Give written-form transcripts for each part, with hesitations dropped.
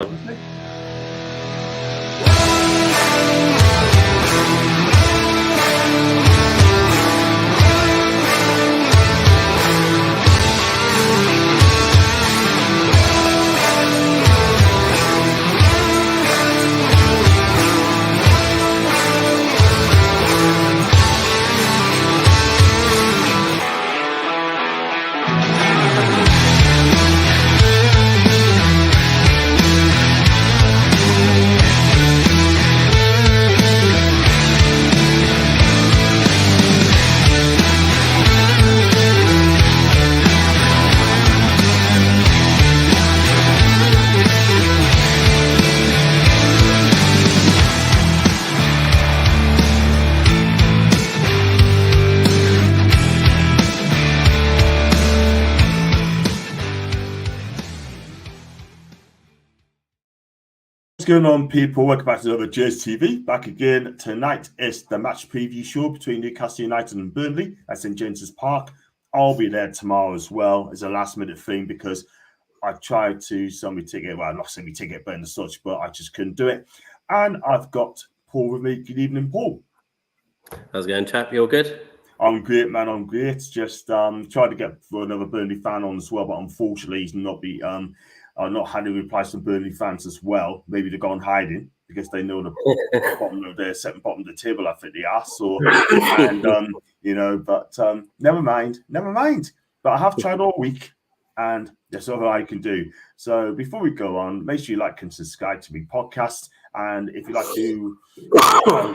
What's going on, people? Welcome back to another JSTV. Back again. Tonight is the match preview show between Newcastle United and Burnley at St James's Park. I'll be there tomorrow as well as a last-minute thing because I tried to sell me ticket. Well, not sell me ticket, but in such, but I just couldn't do it. And I've got Paul with me. Good evening, Paul. How's it going, chap? You all good? I'm great, man. I'm great. Just tried to get another Burnley fan on as well, but unfortunately, he's not be. I've not had any replies from Burnley fans as well. Maybe they're gone hiding because they know the bottom of the second bottom of the table. I think they are. So, and but never mind. But I have tried all week, and that's all I can do. So before we go on, make sure you like and subscribe to my podcast. And if you like to,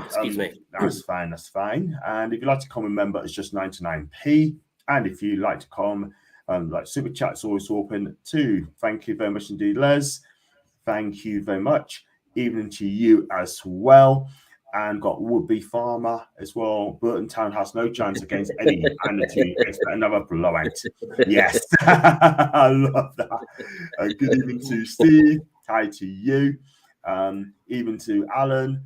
excuse me, that's fine. And if you like to become a member, it's just 99p. And if you like to come. Like super chat's always open too. Thank you very much indeed, Les. Thank you very much. Evening to you as well. And got Woodby Farmer as well. Burton Town has no chance against Eddie and the team. Expect another blowout. Yes. I love that. Good evening to Steve. Hi to you. Even to Alan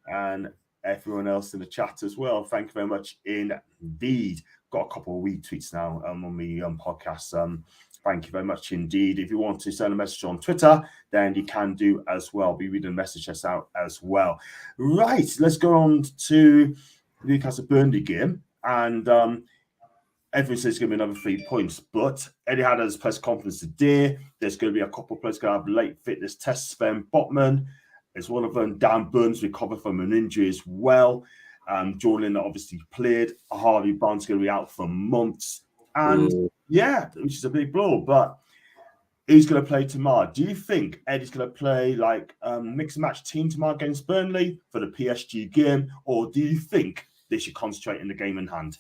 and everyone else in the chat as well. Thank you very much indeed. Got a couple of retweets now on the podcast. Thank you very much indeed. If you want to send a message on Twitter, then you can do as well. Be reading messages out as well. Right, let's go on to the Newcastle Burnley game. And everyone says it's going to be another 3 points. But Eddie had his press conference today. There's going to be a couple of players going to have late fitness tests. Sven Botman is one of them. Dan Burns recovered from an injury as well. Jordan obviously played. Harvey Barnes going to be out for months. And which is a big blow. But who's going to play tomorrow? Do you think Eddie's going to play like mix and match team tomorrow against Burnley for the PSG game? Or do you think they should concentrate in the game in hand?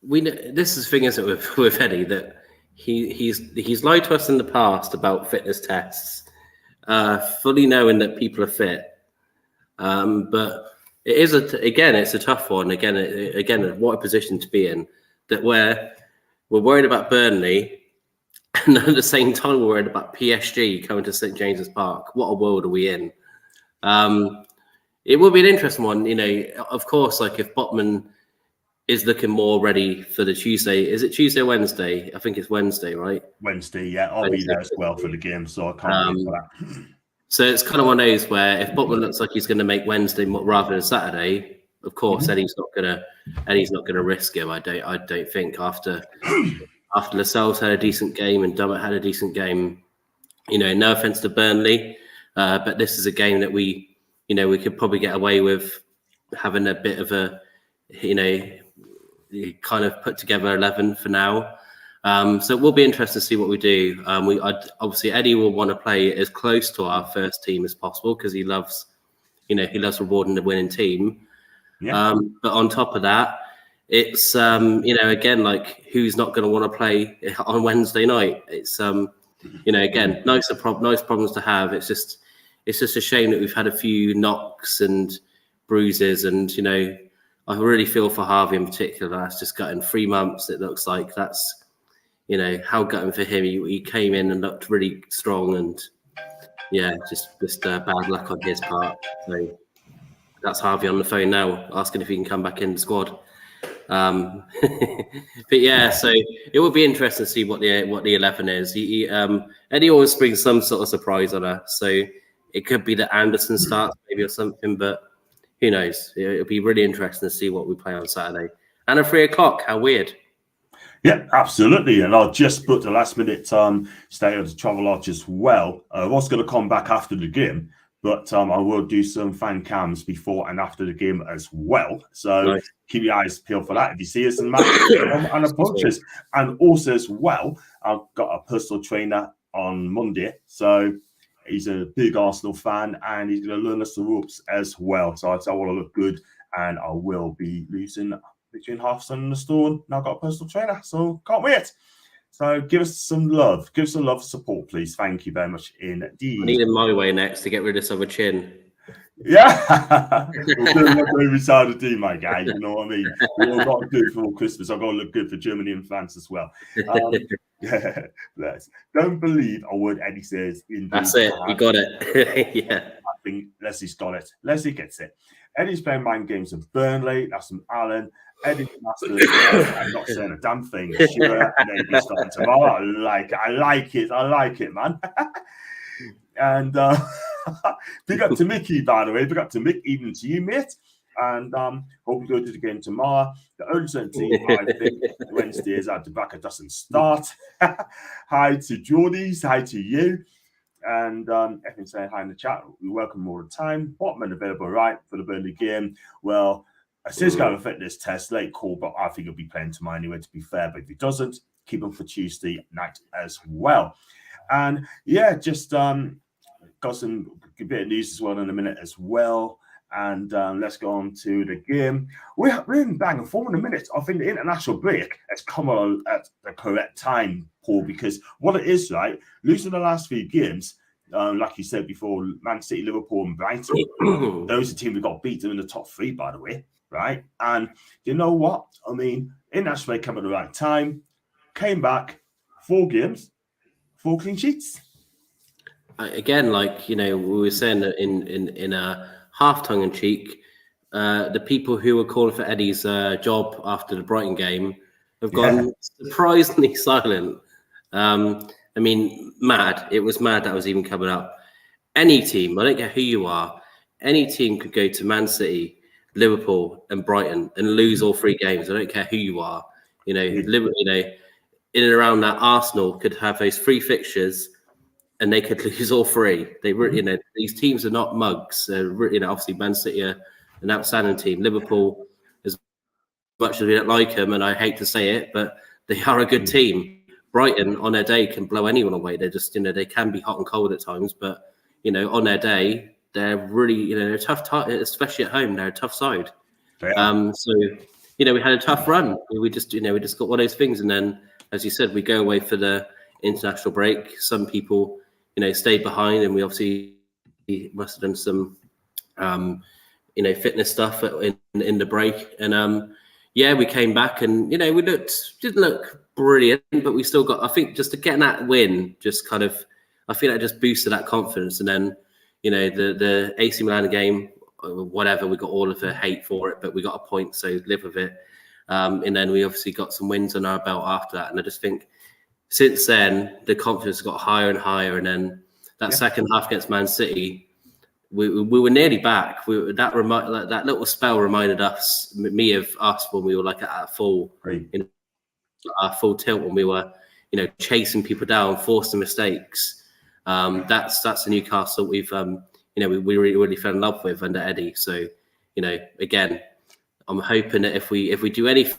We know, this is the thing, isn't it, with Eddie, that he's lied to us in the past about fitness tests, fully knowing that people are fit. But it is it's a tough one. Again, what a position to be in. That we're worried about Burnley, and at the same time we're worried about PSG coming to St James's Park. What a world are we in? It will be an interesting one. Of course, like if Botman is looking more ready for the Tuesday. Is it Tuesday or Wednesday? I think it's Wednesday, right? Wednesday, yeah. I'll be there as well for the game, so I can't wait for that. So it's kind of one of those where if Botman looks like he's going to make Wednesday rather than Saturday, of course Eddie's not gonna risk him. I don't think after Lascelles had a decent game and Dummett had a decent game. No offense to Burnley, but this is a game that we could probably get away with having a bit of a kind of put together 11 for now. So it will be interesting to see what we do. Obviously Eddie will want to play as close to our first team as possible because he loves rewarding the winning team. Yeah. But on top of that, it's again, like who's not going to want to play on Wednesday night? It's again, nice problems to have. It's just a shame that we've had a few knocks and bruises, and I really feel for Harvey in particular. That's just gutting 3 months. It looks like that's how gutting for him. He came in and looked really strong, and just bad luck on his part. So that's Harvey on the phone now, asking if he can come back in the squad. But yeah, so it would be interesting to see what the 11 is. Eddie always brings some sort of surprise on us, so it could be that Anderson starts maybe or something, but who knows? It'll be really interesting to see what we play on Saturday. And at 3 o'clock, how weird. Yeah, absolutely. And I'll just put the last minute stay of the travel lodge as well. I was going to come back after the game, but I will do some fan cams before and after the game as well. So keep your eyes peeled for that. If you see us in match and approaches. And also as well, I've got a personal trainer on Monday. So he's a big Arsenal fan and he's going to learn us the ropes as well. So I want to look good and I will be losing between half sun and the storm. Now I've got a personal trainer, so can't wait. So give us some love. Give us some love support, please. Thank you very much indeed. I need him my way next to get rid of some of chin. Yeah. We'll do look every side of D, my guy. You know what I mean? We all got good for Christmas. I've got to look good for Germany and France as well. Yeah, don't believe a word Eddie says. That's it. You got it. Yeah. I think Leslie's got it. Leslie gets it. Eddie's playing mind games of Burnley. That's from Alan. Eddie's master. I'm not saying a damn thing. Sure, maybe starting tomorrow. I like it, man. And big up to Mickey, by the way. Big up to Mick, even to you, mate. And hope you go to the game tomorrow. The only certainty, I think, Wednesday is at the back. It doesn't start. Hi to Geordies. Hi to you. And everyone saying hi in the chat. We welcome all the time. Botman available right for the Burnley game. Well, I say it's going to affect this test. Late call, but I think he'll be playing tomorrow anyway, to be fair. But if he doesn't, keep him for Tuesday night as well. And yeah, just got some bit of news as well in a minute as well. And let's go on to the game. We're in bang form in a minute. I think the international break has come on at the correct time, Paul, because what it is, right, losing the last few games, like you said before, Man City, Liverpool, and Brighton, those are teams we got beat in the top 3, by the way, right? And you know what? I mean, international break came at the right time, came back, 4 games, 4 clean sheets. Again, like, you know, we were saying that in a half tongue in cheek, the people who were calling for Eddie's job after the Brighton game have gone surprisingly silent. I mean, mad. It was mad that was even coming up. Any team, I don't care who you are, any team could go to Man City, Liverpool, and Brighton and lose all 3 games. I don't care who you are. You know, in and around that, Arsenal could have those 3 fixtures and they could lose all 3. They were, you know, these teams are not mugs. You know, obviously Man City are an outstanding team. Liverpool, as much as we don't like them, and I hate to say it, but they are a good team. Brighton on their day can blow anyone away. They're just, you know, they can be hot and cold at times, but you know, on their day, they're really, you know, they're a tough, especially at home. They're a tough side. So, you know, we had a tough run. We just, you know, we just got one of those things, and then, as you said, we go away for the international break. Some people, you know, stayed behind, and we obviously must have done some, you know, fitness stuff in the break. And yeah, we came back, and you know, we didn't look brilliant, but we still got. I think just to get that win, just kind of, I feel like just boosted that confidence. And then, you know, the AC Milan game, whatever, we got all of the hate for it, but we got a point, so live with it. And then we obviously got some wins on our belt after that, and I just think, since then, the confidence got higher and higher. And then that second half against Man City, we were nearly back. That little spell reminded me of us when we were like at full, you know, our full tilt, when we were, you know, chasing people down, forcing mistakes. That's the Newcastle we've, you know, we really fell in love with under Eddie. So, you know, again, I'm hoping that if we do anything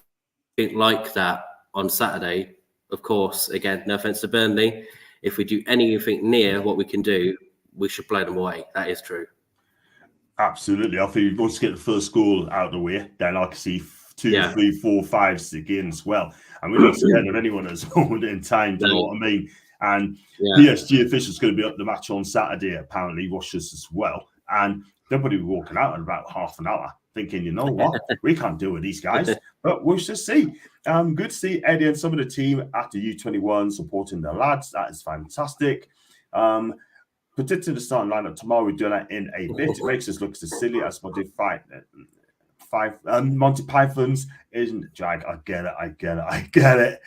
like that on Saturday, of course, again, no offense to Burnley, if we do anything near what we can do, we should blow them away. That is true. Absolutely. I think once you get the first goal out of the way, then I can see 2, 3, 4, 5 again as well. And we're not scared of anyone as well in time, do you know what I mean? And PSG officials going to be up the match on Saturday, apparently, watch us as well. And they'll probably be walking out in about half an hour, thinking, you know what, we can't deal with these guys. But we'll just see. Good to see Eddie and some of the team at the U21 supporting the lads. That is fantastic. Predicting the starting lineup tomorrow, we're doing that in a bit. It makes us look so silly as what they fight Monty Python's isn't drag. I get it.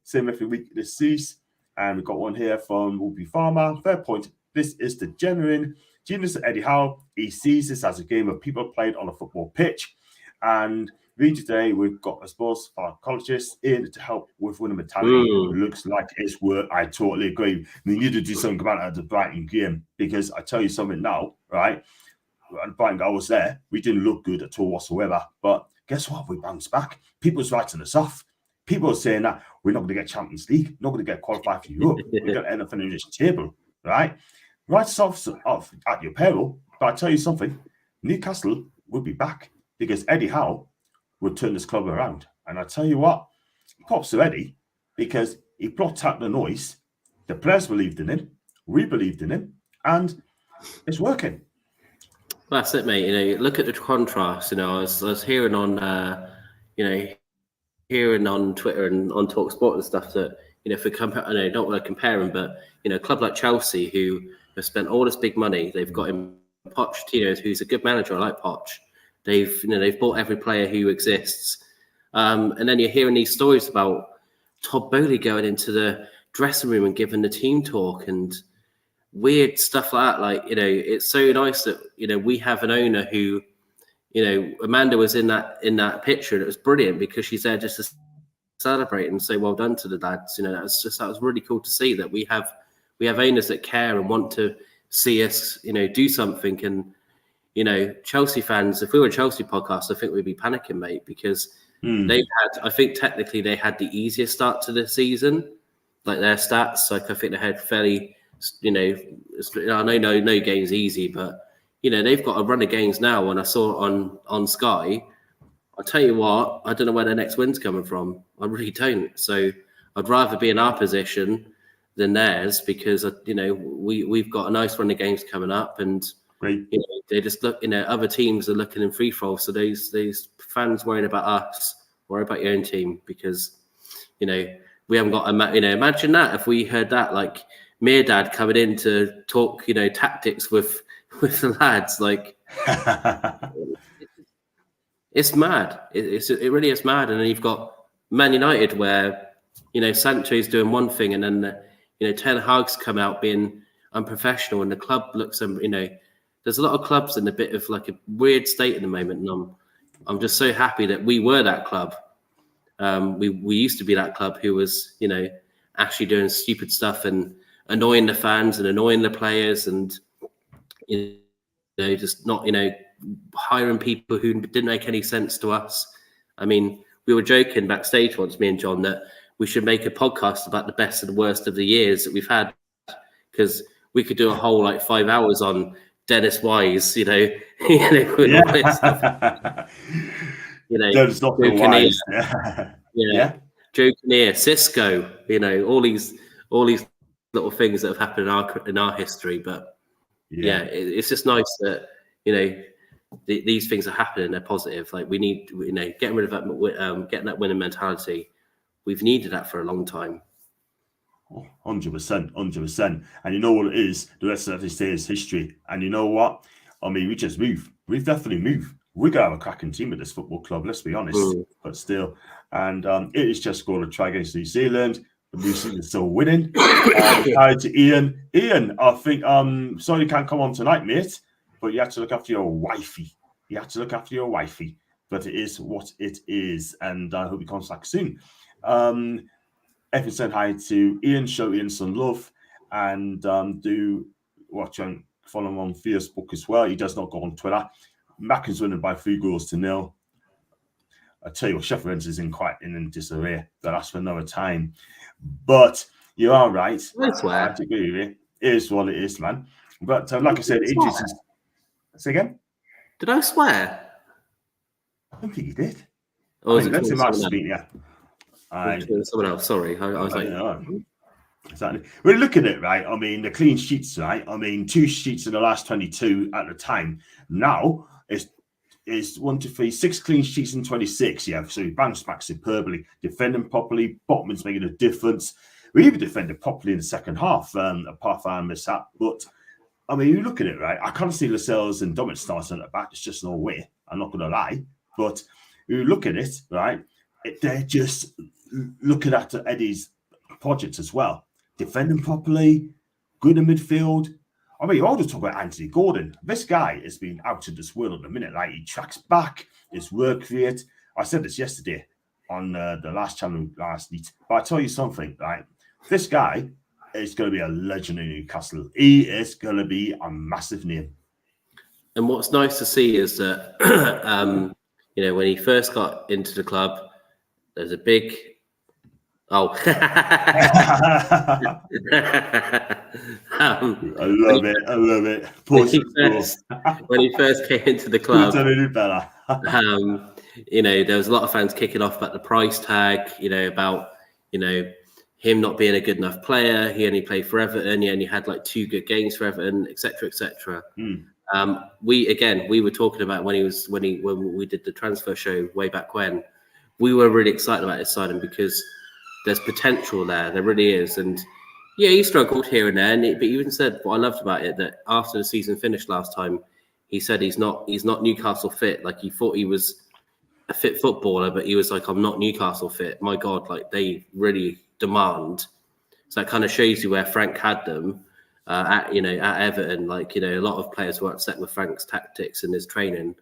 Same every week this cease. And we've got one here from Wolby Farmer. Fair point. This is the genuine genius of Eddie Howe. He sees this as a game of people played on a football pitch. And really today, we've got a sports psychologist in to help with winning mentality. Looks like it's work. I totally agree. We need to do something about it at the Brighton game, because I tell you something now, right? Brighton, I was there. We didn't look good at all whatsoever. But guess what? We bounced back. People's writing us off. People are saying that we're not going to get Champions League, not going to get qualified for Europe. We're going to end up in this table, right? Write us off at your peril. But I tell you something, Newcastle will be back, because Eddie Howe will turn this club around. And I tell you what, props to Eddie, because he blocked out the noise. The players believed in him. We believed in him. And it's working. That's it, mate. Look at the contrast. I was hearing on, hearing on Twitter and on TalkSport and stuff that, if we compare, I don't want to compare them, but, a club like Chelsea, who have spent all this big money, they've got him Pochettino, who's a good manager. I like Poch. They've bought every player who exists. And then you're hearing these stories about Todd Bowley going into the dressing room and giving the team talk and weird stuff like that. Like, it's so nice that, we have an owner who, Amanda was in that picture, and it was brilliant because she's there just to celebrate and say well done to the lads. That was really cool to see that we have owners that care and want to see us, do something. And Chelsea fans, if we were a Chelsea podcast, I think we'd be panicking, mate, because I think technically they had the easiest start to the season, like their stats. Like I think they had fairly, I know no game's easy, but they've got a run of games now. And I saw it on Sky. I'll tell you what, I don't know where their next win's coming from. I really don't. So I'd rather be in our position than theirs, because we've got a nice run of games coming up, and they just look. Other teams are looking in free fall. So those fans worrying about us, worry about your own team, because we haven't got imagine that if we heard that, like Mirdad coming in to talk tactics with the lads, like it's mad. It really is mad. And then you've got Man United where Sancho's doing one thing, and then Ten Hag's come out being unprofessional, and the club looks there's a lot of clubs in a bit of like a weird state at the moment, and I'm just so happy that we were that club. We used to be that club who was actually doing stupid stuff and annoying the fans and annoying the players, and just not hiring people who didn't make any sense to us. I mean, we were joking backstage once, me and John, that we should make a podcast about the best and the worst of the years that we've had, because we could do a whole 5 hours on Dennis Wise, Dennis Joe Wise. Joe Kinnear, Cisco, all these little things that have happened in our history. But it's just nice that these things are happening. They're positive. Like we need, getting rid of that, getting that winning mentality. We've needed that for a long time. 100%. And you know what it is? The rest of this day is history. And you know what? I mean, we just move. We definitely move. We're going to have a cracking team at this football club, let's be honest. But still. And it is just going to try against New Zealand. New Zealand's still winning. Hi to Ian. Ian, I think, sorry you can't come on tonight, mate, but you have to look after your wifey. But it is what it is. And I hope he comes back soon. Evan said hi to Ian, show Ian some love, and do watch and follow him on Facebook as well. He does not go on Twitter. Macken's winning by 3-0. I tell you what, Sheffield Wednesday is in disarray. That's for another time. But you are right. I agree with you. It is what it is, man. But like I said, injuries. Say again? Did I swear? I don't think you did. Oh, that's a nice speak, yeah. Someone else, sorry. I was like, exactly. We're looking at it, right? I mean, the clean sheets, right? I mean, 2 sheets in the last 22 at the time. Now it's 1, 2, 3, 6 clean sheets in 26. Yeah, so we bounced back superbly, defending properly. Botman's making a difference. We even defended properly in the second half, apart from our mishap. But I mean, you look at it, right? I can't see Lascelles and Dominic starting at the back. It's just no way. I'm not going to lie. But you look at it, right? They're just looking at Eddie's project as well. Defending properly, good in midfield. I mean, you always talk about Anthony Gordon. This guy has been out of this world at the minute. Like, he tracks back, his work rate. I said this yesterday on the last channel last night. But I tell you something, right? This guy is going to be a legend in Newcastle. He is going to be a massive name. And what's nice to see is that, you know, when he first got into the club, there's a big... Oh. I love it. I love it. When he first came into the club, better. you know, there was a lot of fans kicking off about the price tag, you know, about, you know, him not being a good enough player. He only played for Everton. He only had like 2 good games for Everton, etc., etc. We were talking about when we did the transfer show way back when. We were really excited about his signing because there's potential there. There really is. And yeah, he struggled here and there. But he even said what I loved about it, that after the season finished last time, he said he's not Newcastle fit. Like, he thought he was a fit footballer, but he was like, I'm not Newcastle fit. My God, like, they really demand. So that kind of shows you where Frank had them at Everton. Like, you know, a lot of players were upset with Frank's tactics and his training.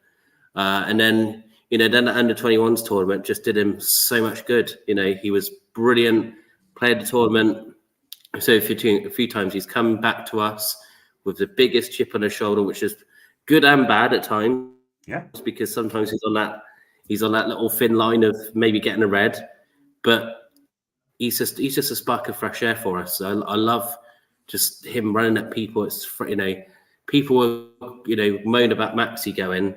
And then, you know, then the under-21s tournament just did him so much good. You know, he was brilliant, played the tournament. So a few times he's come back to us with the biggest chip on his shoulder, which is good and bad at times. Yeah. Because sometimes he's on that little thin line of maybe getting a red. But he's just a spark of fresh air for us. So I love just him running at people. It's, you know, people will, you know, moan about Maxi going.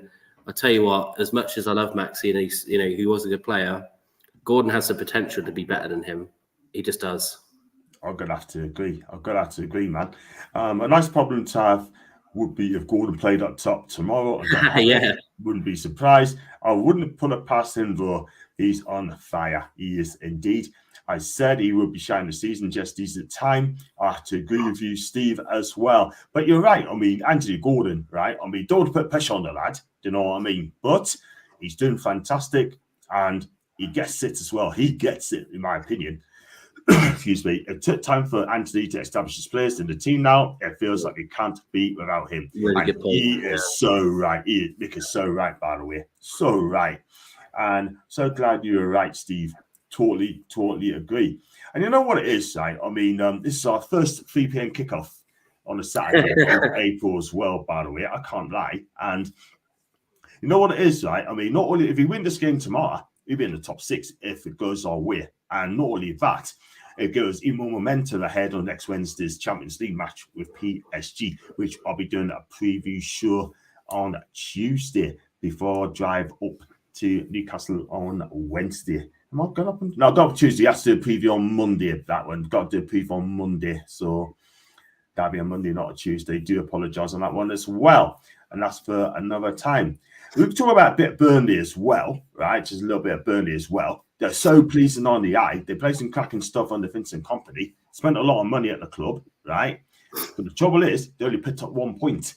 I tell you what, as much as I love Maxi and he's, you know, he was a good player, Gordon has the potential to be better than him. He just does. I'm gonna have to agree, man. A nice problem to have would be if Gordon played up top tomorrow. Yeah. Wouldn't be surprised. I wouldn't put it past him though. He's on fire. He is indeed. I said he would be shining the season, just these at time. I have to agree with you, Steve, as well. But you're right. I mean, Anthony Gordon, right? I mean, don't put pressure on the lad. Do you know what I mean? But he's doing fantastic, and he gets it as well. He gets it, in my opinion. Excuse me. It took time for Anthony to establish his place in the team now. It feels like it can't be without him. Really good point. He is so right. Nick is so right, by the way. So right. And so glad you were right, Steve. Totally agree. And you know what it is, right? I mean, this is our first 3 p.m. kickoff on a Saturday of April as well, by the way. I can't lie. And you know what it is, right? I mean, not only if we win this game tomorrow, we'll be in the top 6 if it goes our way. And not only that, it goes even more momentum ahead on next Wednesday's Champions League match with PSG, which I'll be doing a preview show on Tuesday before I drive up to Newcastle on Wednesday. Am I going up? No, I've got Tuesday. I have to do a preview on Monday. That one. Got to do a preview on Monday. So that'll be a Monday, not a Tuesday. Do apologise on that one as well. And that's for another time. We'll talk about a bit of Burnley as well, right? Just a little bit of Burnley as well. They're so pleasing on the eye. They play some cracking stuff under Vincent Kompany. Spent a lot of money at the club, right? But the trouble is, they only picked up 1 point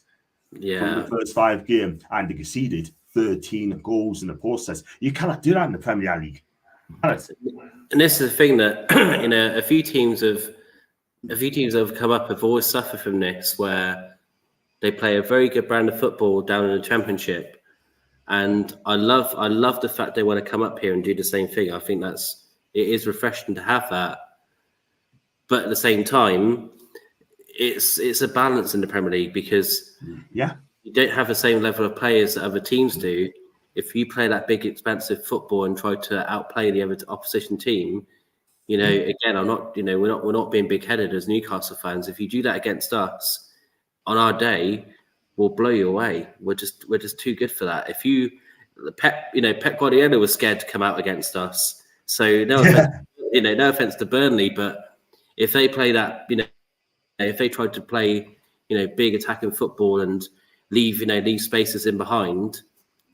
from the first 5 games, and they conceded 13 goals in the process. You cannot do that in the Premier League. And this is the thing that, you know, a few teams that have come up have always suffered from this, where they play a very good brand of football down in the Championship. And I love the fact they want to come up here and do the same thing. I think it is refreshing to have that. But at the same time, it's a balance in the Premier League, because you don't have the same level of players that other teams do. If you play that big, expansive football and try to outplay the other opposition team, you know, again, we're not being big-headed as Newcastle fans. If you do that against us on our day, we'll blow you away. We're just too good for that. Pep Guardiola was scared to come out against us. So no offense to Burnley, but if they play that, you know, if they tried to play, you know, big attacking football and leave spaces in behind,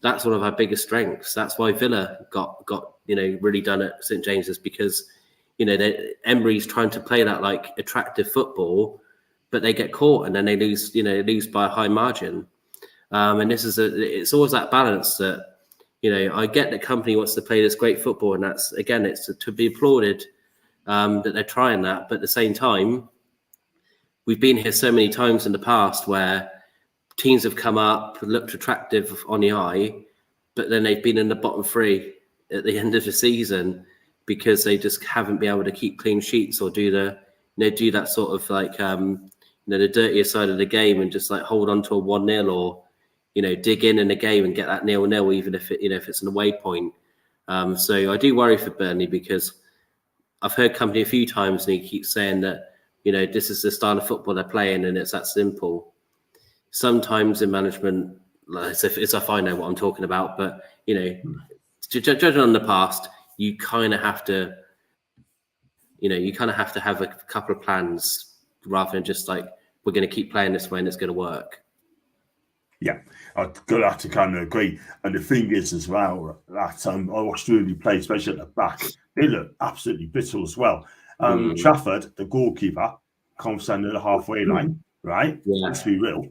that's one of our biggest strengths. That's why Villa got really done at St James's, because, you know, Emery's trying to play that like attractive football, but they get caught and then they lose by a high margin. And it's always that balance that, I get that company wants to play this great football, and that's, again, it's to be applauded that they're trying that. But at the same time, we've been here so many times in the past where teams have come up, looked attractive on the eye, but then they've been in the bottom three at the end of the season because they just haven't been able to keep clean sheets or do that sort of like, the dirtier side of the game and just like hold on to a 1-0 or, dig in the game and get that 0-0, even if if it's an away point. So I do worry for Burnley because I've heard company a few times and he keeps saying that, this is the style of football they're playing and it's that simple. Sometimes in management, as if I know what I'm talking about, but, judging on the past, you kind of have to, have a couple of plans rather than just like, we're going to keep playing this way and it's going to work. Yeah, I'd have to kind of agree. And the thing is as well, that I watched Rooney play, especially at the back, they look absolutely brittle as well. Trafford, the goalkeeper, comes down to the halfway line, right? Yeah. Let's be real.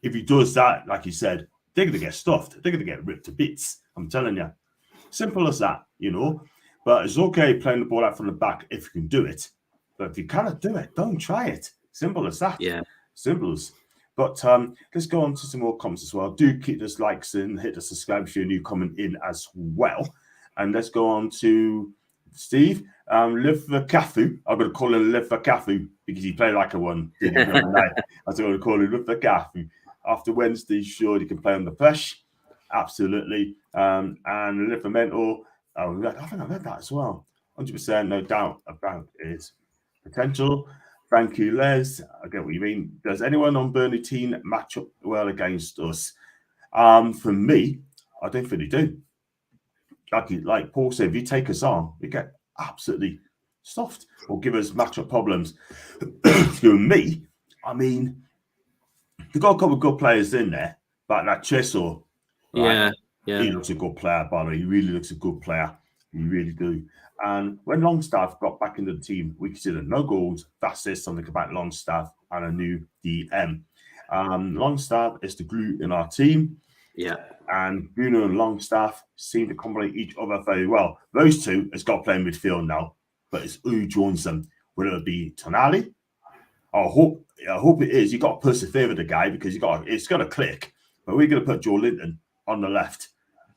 If he does that, like you said, they're going to get stuffed. They're going to get ripped to bits. I'm telling you. Simple as that, But it's okay playing the ball out from the back if you can do it. But if you cannot do it, don't try it. Simple as that. Yeah. Simple as. But let's go on to some more comments as well. Do keep those likes and hit the subscribe if you're a new comment in as well. And let's go on to Steve. Live for Cafu. I'm going to call him Live for Cafu because he played like a one. Didn't he? I was going to call him Live for Cafu. After Wednesday, sure, he can play on the flesh. Absolutely. And Live for Mentor. I think I read that as well. 100%, no doubt about his potential. Thank you, Les. I get what you mean. Does anyone on Burnley team match up well against us? For me, I don't think they do. Like Paul said, if you take us on, we get absolutely stuffed or give us matchup problems. For me, I mean, they've got a couple of good players in there, but like Chesor, right? Yeah. He looks a good player, by the way. He really looks a good player. You really do. And when Longstaff got back into the team, we considered no goals. That says something about Longstaff and a new DM. Longstaff is the glue in our team. Yeah. And Bruno and Longstaff seem to complement each other very well. Those two has got to play midfield now, but it's who joins them. Will it be Tonali? I hope it is. You got to persevere with the guy because it's got to click. But we're going to put Joe Linton on the left.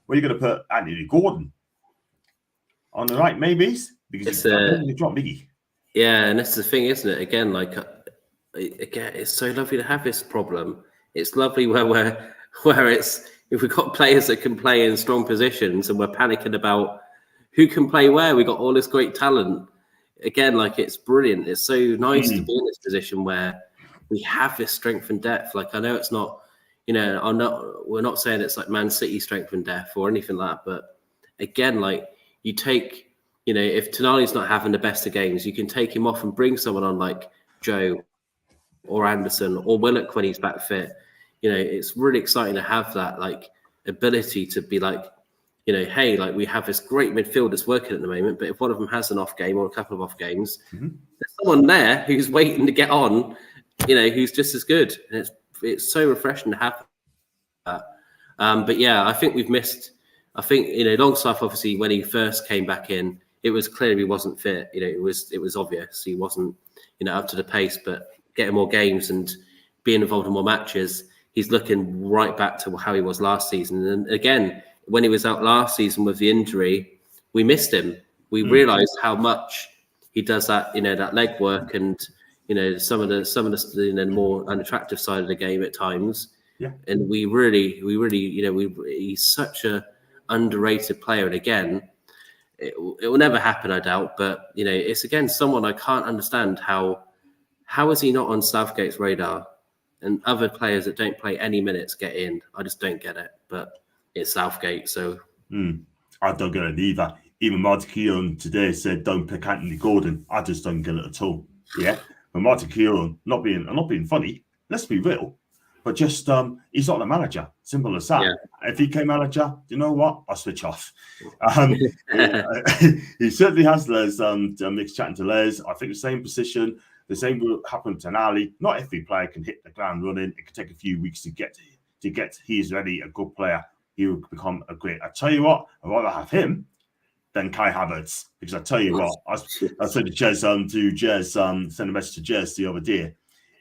We're going to put Anthony Gordon on the right, maybe, because you drop Miggy. Yeah, and that's the thing, isn't it? Again, it's so lovely to have this problem. It's lovely where it's if we've got players that can play in strong positions and we're panicking about who can play where. We got all this great talent. Again, it's brilliant. It's so nice to be in this position where we have this strength and depth. I know it's not, we're not saying it's like Man City strength and depth or anything like that, but again, you take, if Tonali's not having the best of games, you can take him off and bring someone on like Joe or Anderson or Willock when he's back fit. It's really exciting to have that ability to be hey, we have this great midfield that's working at the moment, but if one of them has an off game or a couple of off games, there's someone there who's waiting to get on, who's just as good. And it's so refreshing to have that. But yeah, I think we've missed. I think Longstaff obviously when he first came back in, it was clear he wasn't fit. It was obvious he wasn't up to the pace. But getting more games and being involved in more matches, he's looking right back to how he was last season. And again, when he was out last season with the injury, we missed him. We realised how much he does that that leg work and some of the more unattractive side of the game at times. Yeah, and we really he's such a underrated player, and again it will never happen, I doubt, but it's again someone I can't understand how is he not on Southgate's radar and other players that don't play any minutes get in. I just don't get it, but it's Southgate, so I don't get it either. Even Martin Keown today said don't pick Anthony Gordon. I just don't get it at all. Yeah, but Martin Keown not being funny, let's be real, but just he's not the manager. Simple as that. Yeah. If he came manager, you know what? I'll switch off. He certainly has Les. Nick's chatting to Les. I think the same position. The same will happen to Tonali. Not every player can hit the ground running. It can take a few weeks to get to get he's really a good player. He will become a great. I tell you what, I'd rather have him than Kai Havertz, because I tell you what, I said to Jez, send a message to Jez the other day,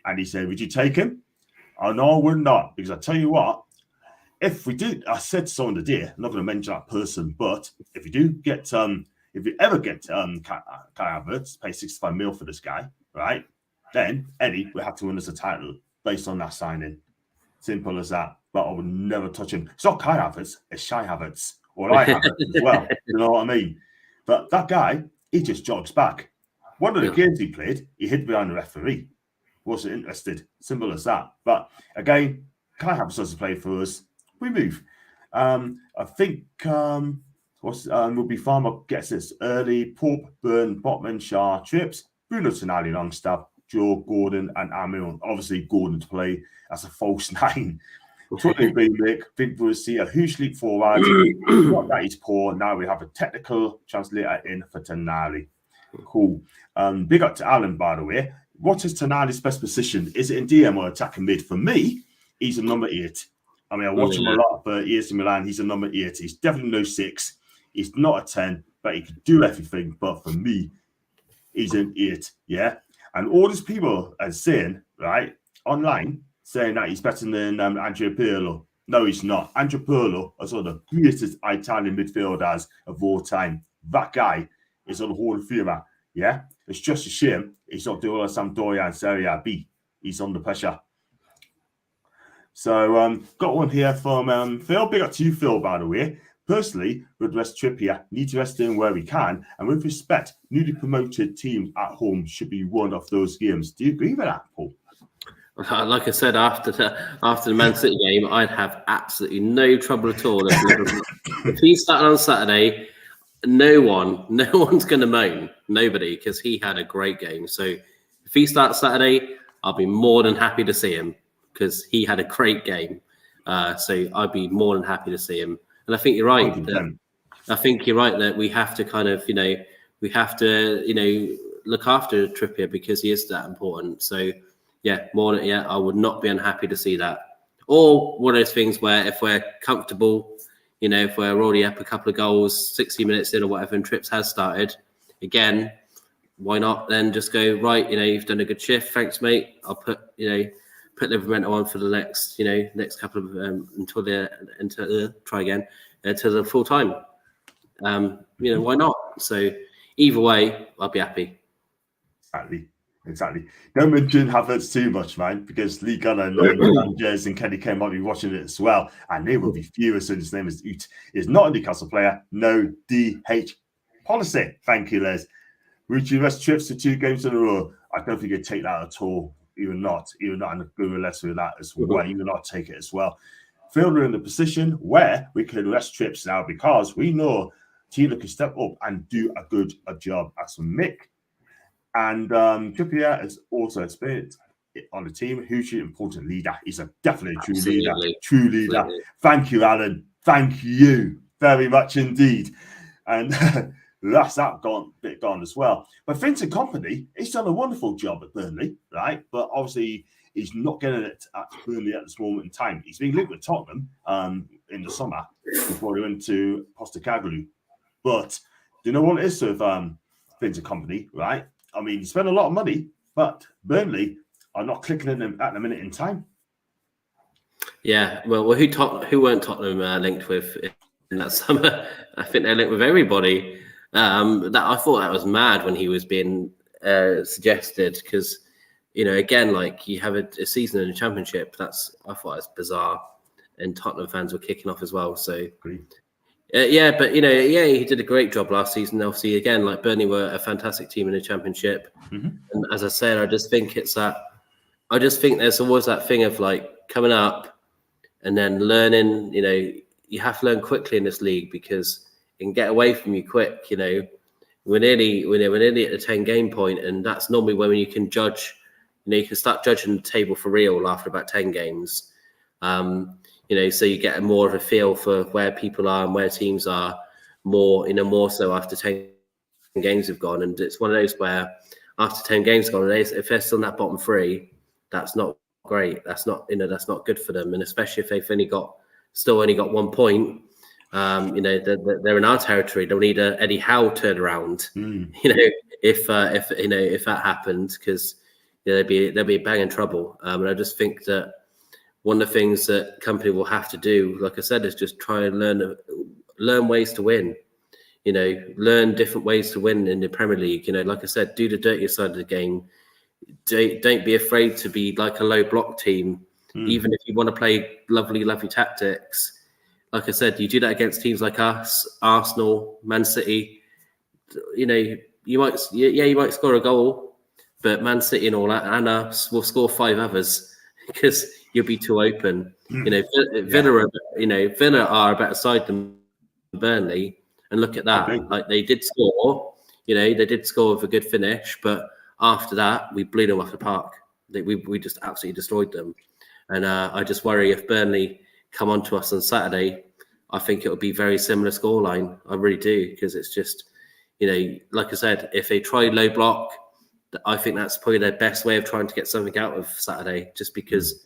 and he said, "Would you take him?" Oh no, I would not, because I tell you what, if we do, I said to someone today, I'm not going to mention that person, but if you do get, if you ever get Kai Havertz, pay 65 mil for this guy, right? Then Eddie will have to win us a title based on that signing. Simple as that. But I would never touch him. It's not Kai Havertz, it's Shai Havertz, or I Havertz as well. You know what I mean? But that guy, he just jogs back. One of the games he played, he hid behind the referee. Wasn't interested. Simple as that. But again, Kai Havertz doesn't play for us. We move. I think Rugby Farmer gets this early. Pope, Burn, Botman, Shah, Trips, Bruno Tonali, Longstaff, Joe, Gordon, and Amil. Obviously, Gordon to play as a false 9. Totally Big, think we'll see a huge leap forward. Not that he's poor. Now we have a technical translator in for Tonali. Cool. Big up to Alan, by the way. What is Tonali's best position? Is it in DM or attacking mid? For me, he's a number 8. I mean, I watch him a lot for AC Milan. He's a number 8. He's definitely no 6. He's not a 10, but he can do everything. But for me, he's an 8. Yeah. And all these people are saying, right, online, saying that he's better than Andrea Pirlo. No, he's not. Andrea Pirlo is one of the greatest Italian midfielders of all time. That guy is on the Hall of Fame. Yeah. It's just a shame he's not doing Sampdoria and Serie B. He's under pressure. So, got one here from Phil. Big up to you, Phil, by the way. Personally, would rest Trippier, need to rest him where we can. And with respect, newly promoted teams at home should be one of those games. Do you agree with that, Paul? Like I said, after the Man City game, I'd have absolutely no trouble at all. If he started on Saturday, no one's going to moan. Nobody, because he had a great game. So if he starts Saturday, I'll be more than happy to see him, because he had a great game. So I'd be more than happy to see him. And I think you're right. That we have to kind of, look after Trippier, because he is that important. So I would not be unhappy to see that. Or one of those things where if we're comfortable, if we're already up a couple of goals, 60 minutes in or whatever, and Trips has started, again, why not then just go, right, you've done a good shift, thanks, mate. I'll put Livermento on for the next couple of until the full time. Why not? So either way, I'll be happy. Exactly. Don't mention Havertz too much, man, because Lee Gunner and Jez and Kenny Kane might be watching it as well, and they will be furious when his name is Ut. Is not a Newcastle player. No DH policy. Thank you, Les. Would you rest Trips for 2 games in a row? I don't think you'd take that at all. Even not, and agree with Les with that as well. You would not take it as well. Phil, we're in the position where we can rest Trips now, because we know Taylor can step up and do a good job as Mick. And Trippier is also a spirit on the team. Hugely important leader. He's a definitely true leader. Absolutely. Thank you, Alan. Thank you very much indeed. And that's that bit gone as well. But Vincent Kompany, he's done a wonderful job at Burnley, right? But obviously, he's not getting it at Burnley at this moment in time. He's been linked with Tottenham in the summer before he went to Postecoglou. But do you know what it is with Vincent Kompany, right? I mean, he spent a lot of money, but Burnley are not clicking in at the minute in time. Yeah, well, who weren't Tottenham linked with in that summer? I think they're linked with everybody. That I thought that was mad when he was being suggested, because again, like, you have a season in the Championship. I thought it was bizarre, and Tottenham fans were kicking off as well. So. He did a great job last season. Obviously, again, like, Burnley were a fantastic team in the Championship. Mm-hmm. And as I said, I just think there's always that thing of, like, coming up and then learning. You have to learn quickly in this league, because it can get away from you quick. We're nearly at the 10-game point, and that's normally when you can judge. You can start judging the table for real after about 10 games. So you get more of a feel for where people are and where teams are more so after 10 games have gone. And it's one of those where after 10 games have gone, if they're still in that bottom 3, that's not great. That's not that's not good for them, and especially if they've still only got 1 point. They're in our territory. They'll need a Eddie Howe turnaround. If that happened, because they'll be bang in trouble. And I just think that one of the things that company will have to do, like I said, is just try and learn ways to win. Learn different ways to win in the Premier League. Like I said, do the dirtier side of the game. Don't be afraid to be like a low block team, even if you want to play lovely tactics. Like I said, you do that against teams like us, Arsenal, Man City. You might score a goal, but Man City and all that, and us will score 5 others because you'll be too open. Villa are a better side than Burnley, and look at that. Okay. Like they did score, they did score with a good finish, but after that we blew them off the park. We just absolutely destroyed them, and I just worry if Burnley come on to us on Saturday, I think it will be very similar scoreline. I really do, because it's just, like I said, if they try low block, I think that's probably their best way of trying to get something out of Saturday, just because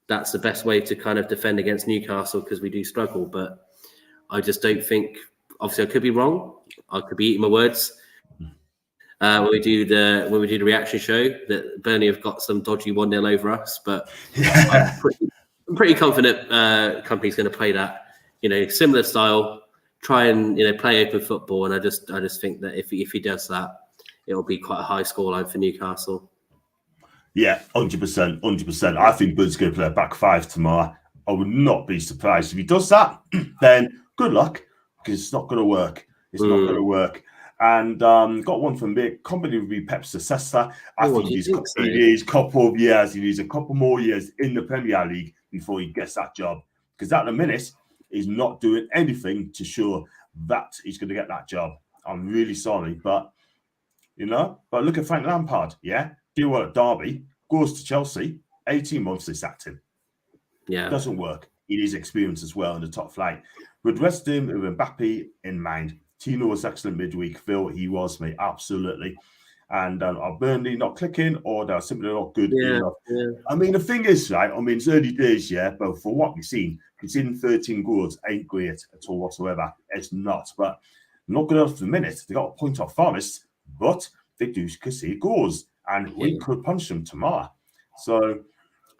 that's the best way to kind of defend against Newcastle, because we do struggle. But I just don't think, obviously I could be wrong. I could be eating my words. When we do the reaction show, that Burnley have got some dodgy 1-0 over us, but I'm pretty confident company's going to play that, similar style, try and play open football, and I just think that if he does that, it'll be quite a high scoreline for Newcastle. Yeah, 100%. I think Bud's going to play a back 5 tomorrow. I would not be surprised if he does that. Then good luck, because it's not going to work. It's not going to work. And got one from me. Company will be Pep's successor. I think he needs a couple of years. He needs a couple more years in the Premier League before he gets that job. Because at the minute, he's not doing anything to show that he's going to get that job. I'm really sorry, but But look at Frank Lampard. Yeah, do well at Derby, goes to Chelsea. 18 months they sacked him. Yeah, doesn't work. He needs experience as well in the top flight. But rest him with Mbappe in mind. Tino was excellent midweek. Phil, he was, mate, absolutely. And are Burnley not clicking, or they're simply not good enough? Yeah. I mean, the thing is, right? I mean, it's early days, yeah, but for what we've seen, conceding 13 goals ain't great at all whatsoever. It's not, but not good enough for the minute. They got a point off Forest, but they do concede goals, and we could punch them tomorrow. So,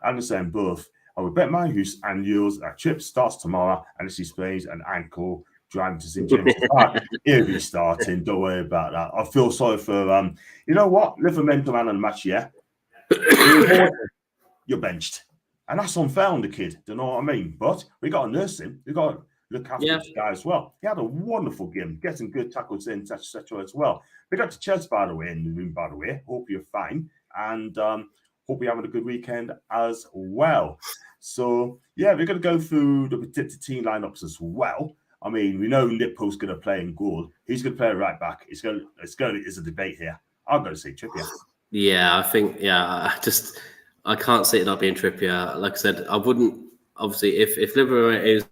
I'm the same both. I would bet my house and yours that Chip starts tomorrow, and if he sprains an ankle driving to St James Park, he'll be starting. Don't worry about that. I feel sorry for you know what? Live a mental man on the match, yeah. You're benched, and that's unfair on the kid. Do you know what I mean? But we got to nurse him. We got to look after this guy as well. He had a wonderful game, getting good tackles in, etc. as well. We got to Chelsea, by the way, in the room, by the way. Hope you're fine, and hope you're having a good weekend as well. So yeah, we're going to go through the predicted team lineups as well. I mean, we know Nippo's going to play in goal. He's going to play right back. It's a debate here. I'm going to say Trippier. Yeah, I think, I can't see it not being Trippier. Like I said, I wouldn't, obviously, if Liverpool is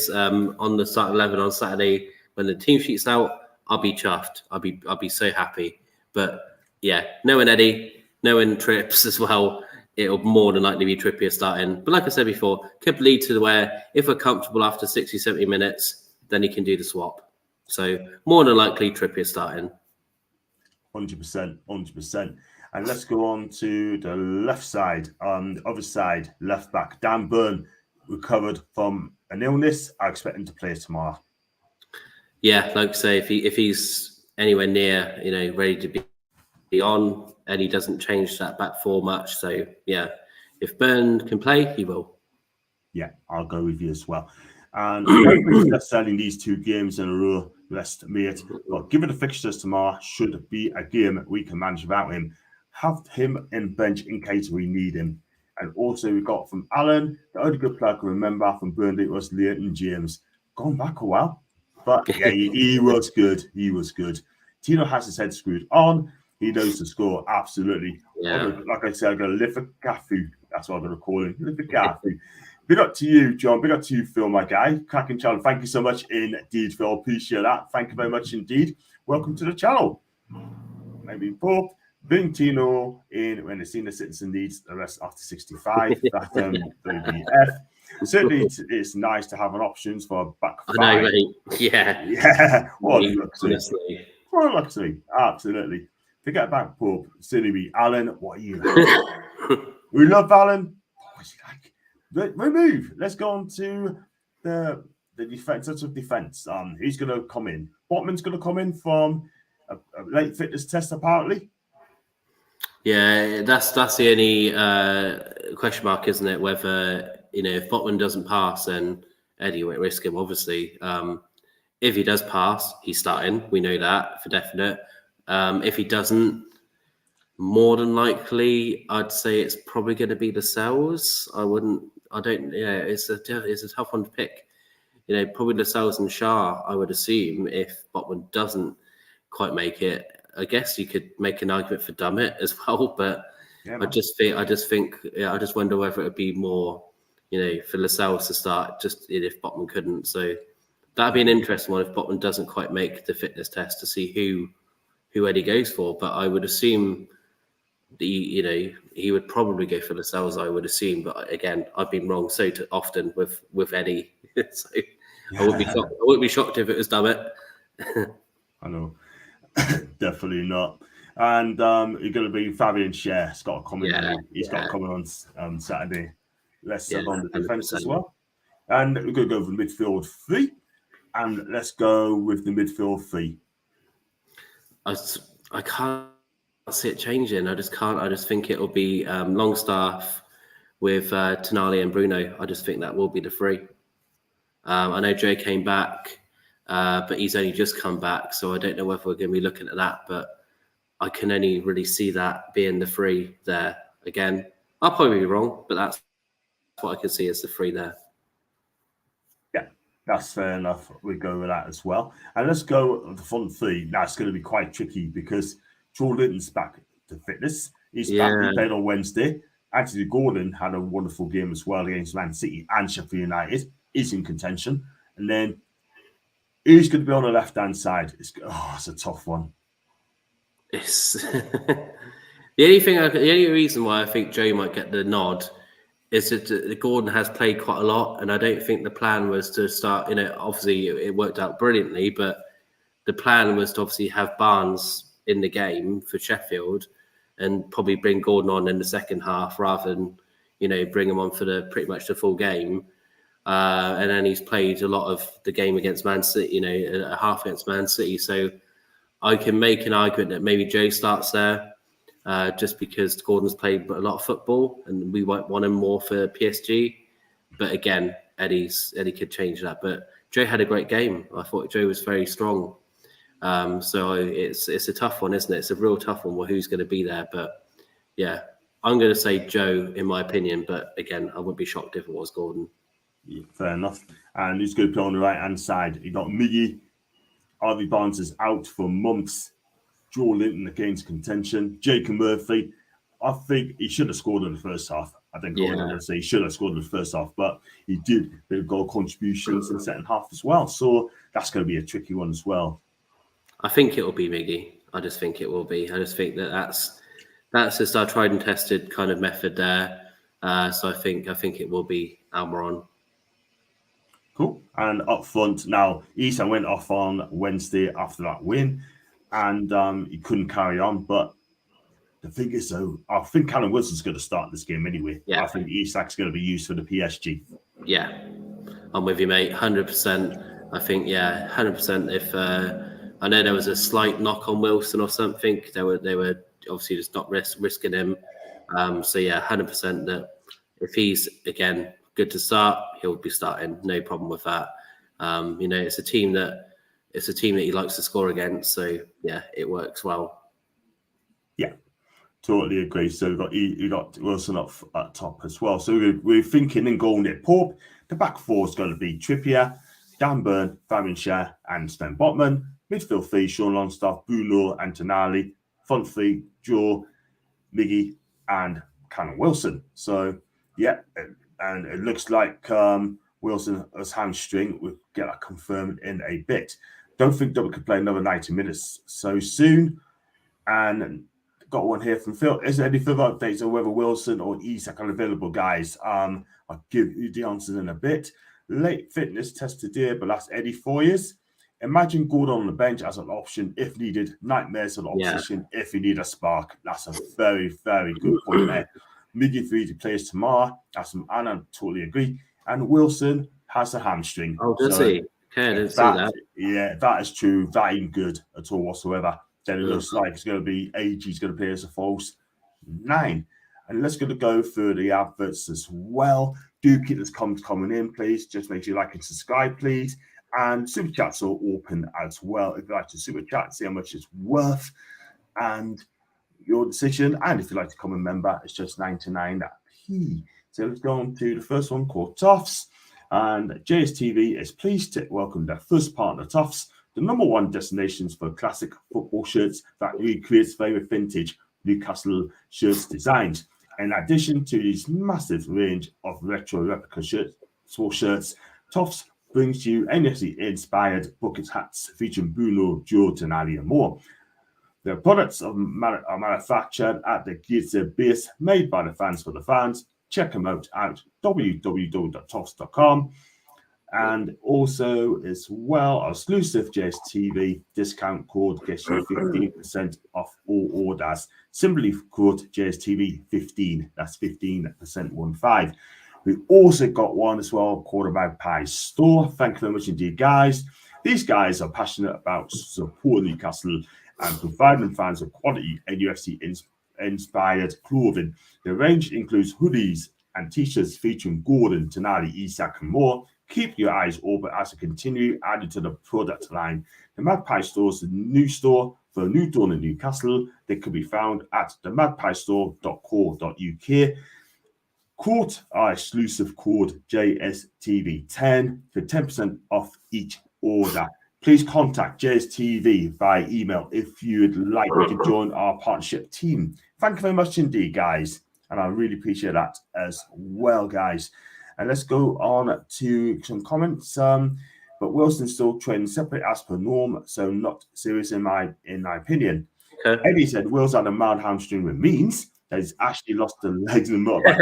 on the start 11 on Saturday when the team sheet's out, I'll be chuffed. I'll be so happy. But yeah, knowing Eddie, knowing Trips as well, it'll more than likely be Trippier starting. But like I said before, could lead to where if we're comfortable after 60, 70 minutes, then he can do the swap. So more than likely Trippier starting. 100%. And let's go on to the left side. The other side, left back. Dan Burn recovered from an illness. I expect him to play tomorrow. Yeah, like I say, if he's anywhere near, ready to be on, and he doesn't change that back four much. So yeah, if Burn can play, he will. Yeah, I'll go with you as well. And nobody's necessarily these 2 games in a row, rest mate. But given the fixtures tomorrow, should be a game we can manage without him. Have him in bench in case we need him. And also we got from Alan, the only good player I can remember from Burnley was Leighton James. Gone back a while. But yeah, he was good. He was good. Tino has his head screwed on. He knows the score, absolutely. Yeah. Like I said, I'm going to live a Cafu. That's what I'm going to call him. Live a Cafu. Big up to you, John. Big up to you, Phil, my guy. Cracking channel. Thank you so much indeed, Phil. Appreciate that. Thank you very much indeed. Welcome to the channel. Maybe Paul. Bring Tino in when the senior citizen needs the rest after 65. That WBF. Certainly, it's nice to have an options for a back five. I know, mate. Yeah. Yeah. What a luxury. Honestly. What a luxury. Absolutely. Forget back Pope. Silly Alan, what are you like? We love Alan. What's he like? Remove. Let's go on to the defense. Of defense. Who's going to come in? Botman's going to come in from a late fitness test, apparently. Yeah, that's the only question mark, isn't it? Whether, if Botman doesn't pass, then Eddie won't risk him, obviously. If he does pass, he's starting. We know that for definite. If he doesn't, more than likely, I'd say it's probably going to be the Lascelles. It's a tough one to pick. Probably the Lascelles and Shah, I would assume, if Botman doesn't quite make it. I guess you could make an argument for Dummett as well, but yeah, I just wonder whether it would be more, for Lascelles to start, just if Botman couldn't. So that'd be an interesting one if Botman doesn't quite make the fitness test, to see who Eddie goes for. But I would assume he would probably go for Lascelles, I would assume. But again, I've been wrong so often with Eddie. So yeah. I wouldn't be shocked if it was Dummett. I know. Definitely not. And you're going to be Fabian Schär. He's got to come in. He's got to come in on Saturday. Let's have on the defence as well. And we're going to go for the midfield three. And let's go with the midfield three. I can't see it changing. I just can't. I just think it will be Longstaff with Tonali and Bruno. I just think that will be the three. I know Joe came back. But he's only just come back, so I don't know whether we're going to be looking at that. But I can only really see that being the three there. Again, I'll probably be wrong, but that's what I can see as the three there. Yeah, that's fair enough. We go with that as well. And let's go with the front three. Now, it's going to be quite tricky because Joel Linton's back to fitness. He's back. He played on Wednesday. Anthony Gordon had a wonderful game as well against Man City and Sheffield United. He's in contention. And then who's going to be on the left-hand side? It's a tough one. It's the only reason why I think Joe might get the nod is that Gordon has played quite a lot, and I don't think the plan was to start. Obviously it worked out brilliantly, but the plan was to obviously have Barnes in the game for Sheffield, and probably bring Gordon on in the second half rather than bring him on for pretty much the full game. And then he's played a lot of the game against Man City, a half against Man City. So I can make an argument that maybe Joe starts there just because Gordon's played a lot of football and we might want him more for PSG. But again, Eddie could change that. But Joe had a great game. I thought Joe was very strong. So it's a tough one, isn't it? It's a real tough one. Well, who's going to be there? But yeah, I'm going to say Joe in my opinion. But again, I wouldn't be shocked if it was Gordon. Yeah, fair enough. And who's going to play on the right-hand side? You got Miggy. Harvey Barnes is out for months. Joel Linton against contention. Jacob Murphy. I think he should have scored in the first half. I think I'm going to say he should have scored in the first half, but he did a bit of goal contributions in the second half as well. So that's going to be a tricky one as well. I think it will be Miggy. I just think it will be. I just think that's just our tried and tested kind of method there. So I think it will be Almiron. Cool. And up front now, Isak went off on Wednesday after that win, and he couldn't carry on. But the thing is, though, I think Callum Wilson's going to start this game anyway. Yeah. I think Isak's going to be used for the PSG. Yeah, I'm with you, mate. 100%. I think 100%. If I know there was a slight knock on Wilson or something, they were obviously just not risking him. So 100% that if he's again good to start, he'll be starting. No problem with that. It's a team that he likes to score against. So yeah, it works well. Yeah, totally agree. So we got Wilson up at top as well. So we're thinking in goal net Pope. The back four is going to be Trippier, Dan Burn, Fabian Schär, and Sven Botman. Midfield three: Sean Longstaff, Bruno, and Tonali. Front three: Joe, Miggy, and Callum Wilson. So yeah. And it looks like Wilson has hamstring. We'll get that confirmed in a bit. Don't think that we could play another 90 minutes so soon. And got one here from Phil. Is there any further updates on whether Wilson or Isak are available, guys? I'll give you the answers in a bit. Late fitness test today, but that's Eddie for you. Imagine Gordon on the bench as an option if needed. Nightmares on opposition if you need a spark. That's a very, very good point there. Midfield players tomorrow. And I totally agree. And Wilson has a hamstring. Oh, does he? Okay, I didn't see that. Yeah, that is true. That ain't good at all whatsoever. Then it looks like it's going to be AG's going to play as a false 9. And let's go through the adverts as well. Do keep this comments coming in, please. Just make sure you like and subscribe, please. And super chats are open as well. If you'd like to super chat, see how much it's worth and your decision. And if you'd like to become a member, it's just 99p. So let's go on to the first one called Toffs. And JSTV is pleased to welcome their first partner, Toffs, the #1 destinations for classic football shirts that recreates favorite vintage Newcastle shirts designs. In addition to this massive range of retro replica shirts, Toffs brings you NFC-inspired bucket hats featuring Bruno, Joe, Tonali, and more. Their products are manufactured at the Gizeh base, made by the fans for the fans. Check them out at www.toffs.com. And also, as well, exclusive JSTV discount code gets you 15% off all orders. Simply quote JSTV 15. That's 15%, 15. We also got one as well called About Pie Store. Thank you very much indeed, guys. These guys are passionate about supporting Newcastle and providing fans with quality and UFC-inspired clothing. The range includes hoodies and t-shirts featuring Gordon, Tonali, Isak, and more. Keep your eyes open as we continue adding to the product line. The Magpie Store is a new store for a new dawn in Newcastle. They can be found at themagpiestore.co.uk. Quote our exclusive code JSTV10 for 10% off each order. Please contact JSTV via email if you'd like to join our partnership team. Thank you very much indeed, guys. And I really appreciate that as well, guys. And let's go on to some comments. But Wilson's still training separate as per norm, so not serious in my opinion. Okay. Eddie said Will's had a mild hamstring, which means that he's actually lost the legs and not back.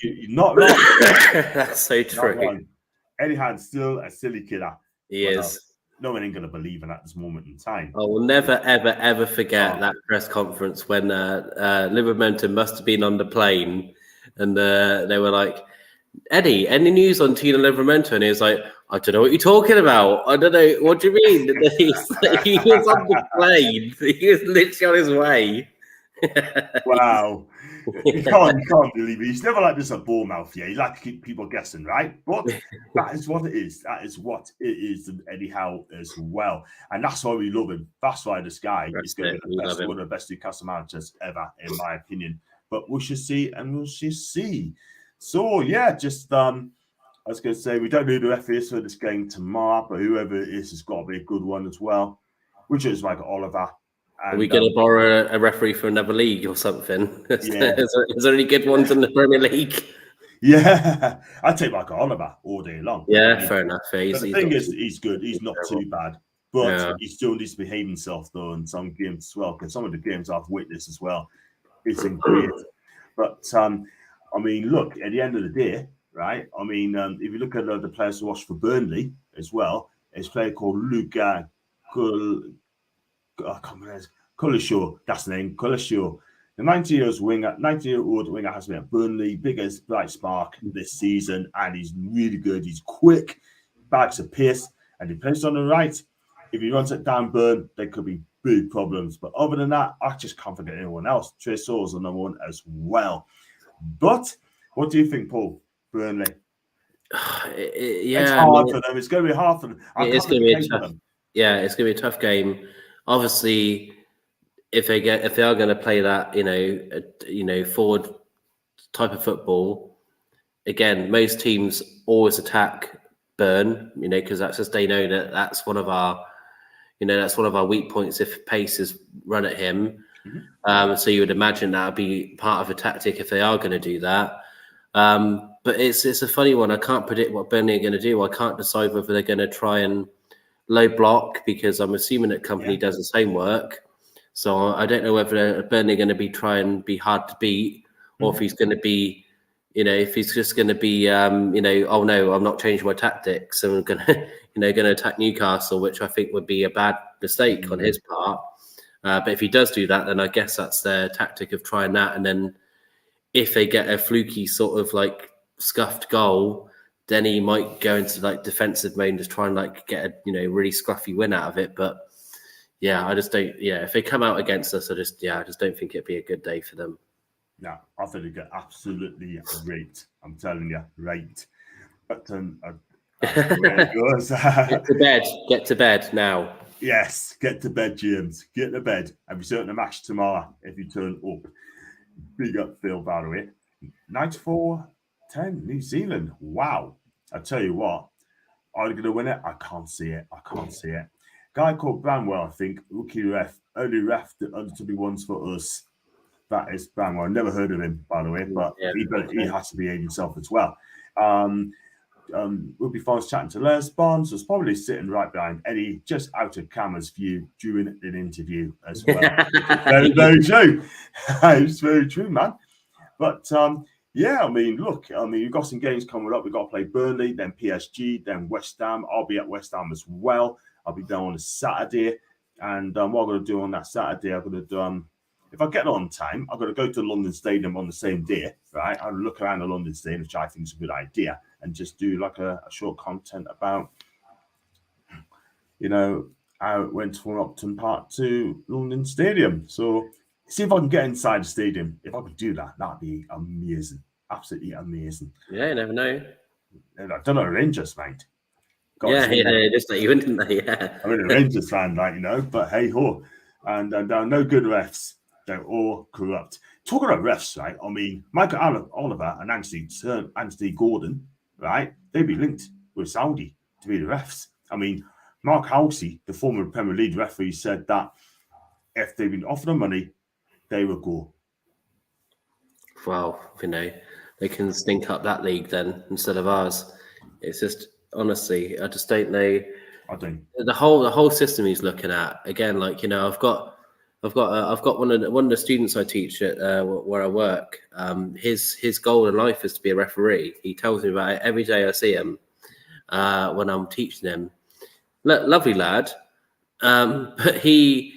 You're not wrong. That's so true. Eddie Hand's still a silly killer. He is. No one ain't going to believe in at this moment in time. I will never, ever, ever forget that press conference when Livermore must have been on the plane and they were like, Eddie, any news on Tina Livermore? And he was like, I don't know what you're talking about. I don't know. What do you mean? He was on the plane. He was literally on his way. Wow. You can't believe it. He's never like this at Bournemouth, yeah. He like to keep people guessing, right? But that is what it is. That is what it is, Eddie Howe as well. And that's why we love him. That's why this guy is going to be one of the best Newcastle managers ever, in my opinion. But we shall see, and we shall see. So, yeah, just I was going to say, we don't know who the ref is for this game tomorrow, but whoever it is has got to be a good one as well, which is like Oliver. And, are we going to borrow a referee for another league or something? Yeah. Is there any good ones in the Premier League? Yeah, I'd take Michael Oliver all day long. Yeah, fair enough. The thing is, he's good. He's not too bad. But he still needs to behave himself, though, in some games as well, because some of the games I've witnessed as well isn't great. But, I mean, look, at the end of the day, right, I mean, if you look at the players who watched for Burnley as well, it's a player called Luca Kulishaw, that's the name, Kulishaw. The 90-year-old winger has been at Burnley, biggest bright spark this season, and he's really good. He's quick, bags of pace, and he plays on the right. If he runs it down Burn, there could be big problems. But other than that, I just can't forget anyone else. Trey Sowell's another one as well. But what do you think, Paul? Burnley? It's hard for them. It's going to be hard for them. It's going to be a tough. Yeah, it's going to be a tough game. Obviously, if they are going to play that, forward type of football, again, most teams always attack Burn, because that's just they know that that's one of our weak points if pace is run at him. Mm-hmm. So you would imagine that would be part of a tactic if they are going to do that. But it's a funny one. I can't predict what Burnley are going to do. I can't decide whether they're going to try and low block, because I'm assuming that company does the same work. So I don't know whether Burnley are going to be try and be hard to beat, or if he's going to be, if he's just going to be, oh no, I'm not changing my tactics, and I'm going to, going to attack Newcastle, which I think would be a bad mistake on his part. But if he does do that, then I guess that's their tactic of trying that, and then if they get a fluky sort of like scuffed goal, then he might go into like defensive mode and just try and like get a really scruffy win out of it. But yeah, I just don't. Yeah, if they come out against us, I just don't think it'd be a good day for them. No, I think they get absolutely raped. I'm telling you, raped. But Get to bed. Get to bed now. Yes, get to bed, James. Get to bed. And we're starting a match tomorrow if you turn up. Big up Phil, by the way. 94-10, New Zealand. Wow. I tell you what, are they going to win it? I can't see it. Guy called Bramwell, I think, rookie ref, only ref the under 21s for us. That is Bramwell. Never heard of him, by the way, but he has to behave himself as well. We'll be fast chatting to Les. Barnes was probably sitting right behind Eddie, just out of camera's view during an interview as well. very, very true. It's very true, man. But look, we've got some games coming up. We've got to play Burnley, then PSG, then West Ham. I'll be at West Ham as well. I'll be down on a Saturday. And what I'm going to do on that Saturday, I'm going to do, if I get on time, I'm going to go to London Stadium on the same day, right? I'll look around the London Stadium, which I think is a good idea, and just do like a short content about, how it went from Upton Park to London Stadium. So see if I can get inside the stadium. If I could do that, that'd be amazing. Absolutely amazing. Yeah, you never know. And I don't know, Rangers, mate. Just like you went, didn't they? Yeah. I'm a Rangers fan, but hey ho. And no good refs. They're all corrupt. Talking about refs, right? I mean, Michael Oliver and Anthony Gordon, right? They'd be linked with Saudi to be the refs. I mean, Mark Halsey, the former Premier League referee, said that if they've been offered the money, they will go. Well, they can stink up that league then instead of ours. It's just, honestly, I just don't know. I don't. The whole system he's looking at again. Like I've got one of the students I teach at where I work. His goal in life is to be a referee. He tells me about it every day I see him when I'm teaching him. Lovely lad, but he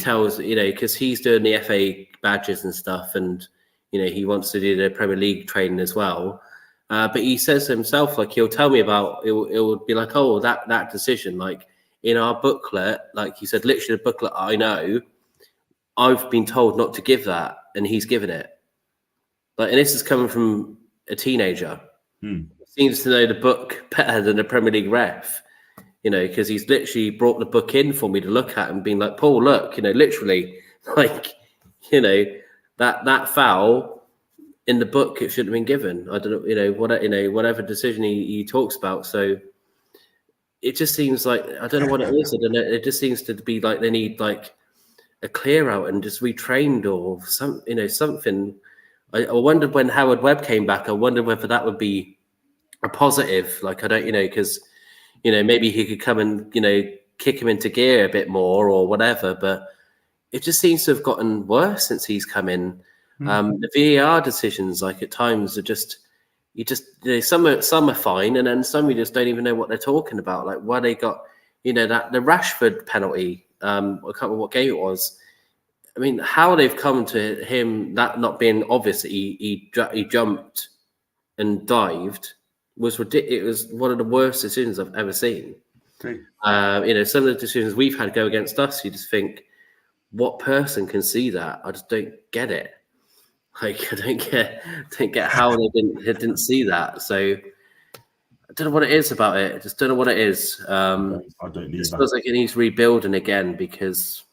tells because he's doing the FA badges and stuff, and he wants to do the Premier League training as well. But he says to himself, like he'll tell me about it would be like, oh, that decision, like in our booklet, like he said, literally the booklet I know, I've been told not to give that, and he's given it. Like, and this is coming from a teenager. He seems to know the book better than the Premier League ref, because he's literally brought the book in for me to look at and being like, Paul, look, literally, like, that foul in the book, it should have been given. I don't know, whatever decision he talks about. So it just seems like, I don't know what it is. I don't know. It just seems to be like they need like a clear out and just retrained or something. I wondered when Howard Webb came back, I wondered whether that would be a positive. Like, I don't, because, maybe he could come and, kick him into gear a bit more or whatever. But it just seems to have gotten worse since he's come in. The VAR decisions, like at times, are just some are fine, and then some you just don't even know what they're talking about. Like why they got that the Rashford penalty. I can't remember what game it was. I mean, how they've come to him that not being obvious that he jumped and dived was ridiculous. It was one of the worst decisions I've ever seen. Okay. Some of the decisions we've had go against us, you just think, what person can see that? I just don't get it. Like, I don't get how they didn't see that. So I don't know what it is about it. I just don't know what it is. I don't need it feels like it needs rebuilding again, because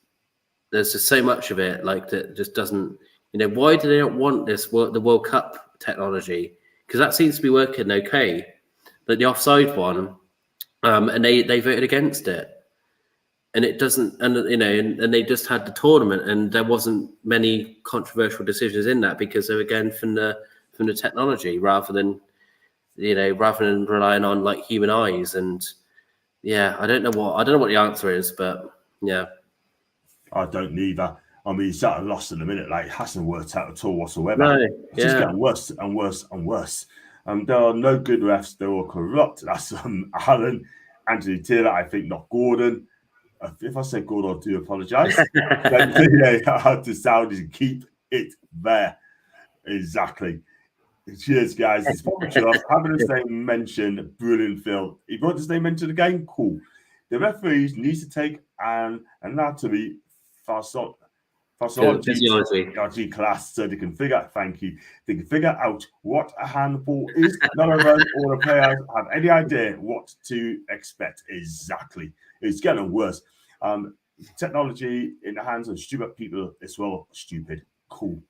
there's just so much of it like that just doesn't. Why do they not want the World Cup technology? Because that seems to be working okay. But the offside one, and they voted against it. And it doesn't, and they just had the tournament, and there wasn't many controversial decisions in that because they were again from the technology rather than relying on like human eyes. And Yeah, I don't know what the answer is, but yeah. I don't neither. I mean, he's at a loss in a minute. Like, it hasn't worked out at all whatsoever. No, It's just getting worse and worse and worse. There are no good refs. They're all corrupt. That's Alan, Anthony Taylor, I think, not Gordon. If I say Gordon, I do apologise. But yeah, I had to sound is keep it there. Exactly. Cheers, guys. It's probably true. Having his name mentioned, brilliant film. He brought his name into the game, cool. The referees need to take an anatomy physiology class so they can figure. Thank you. They can figure out what a handball is. None of us or the players have any idea what to expect. Exactly. It's getting worse. Technology in the hands of stupid people as well. Stupid. Cool.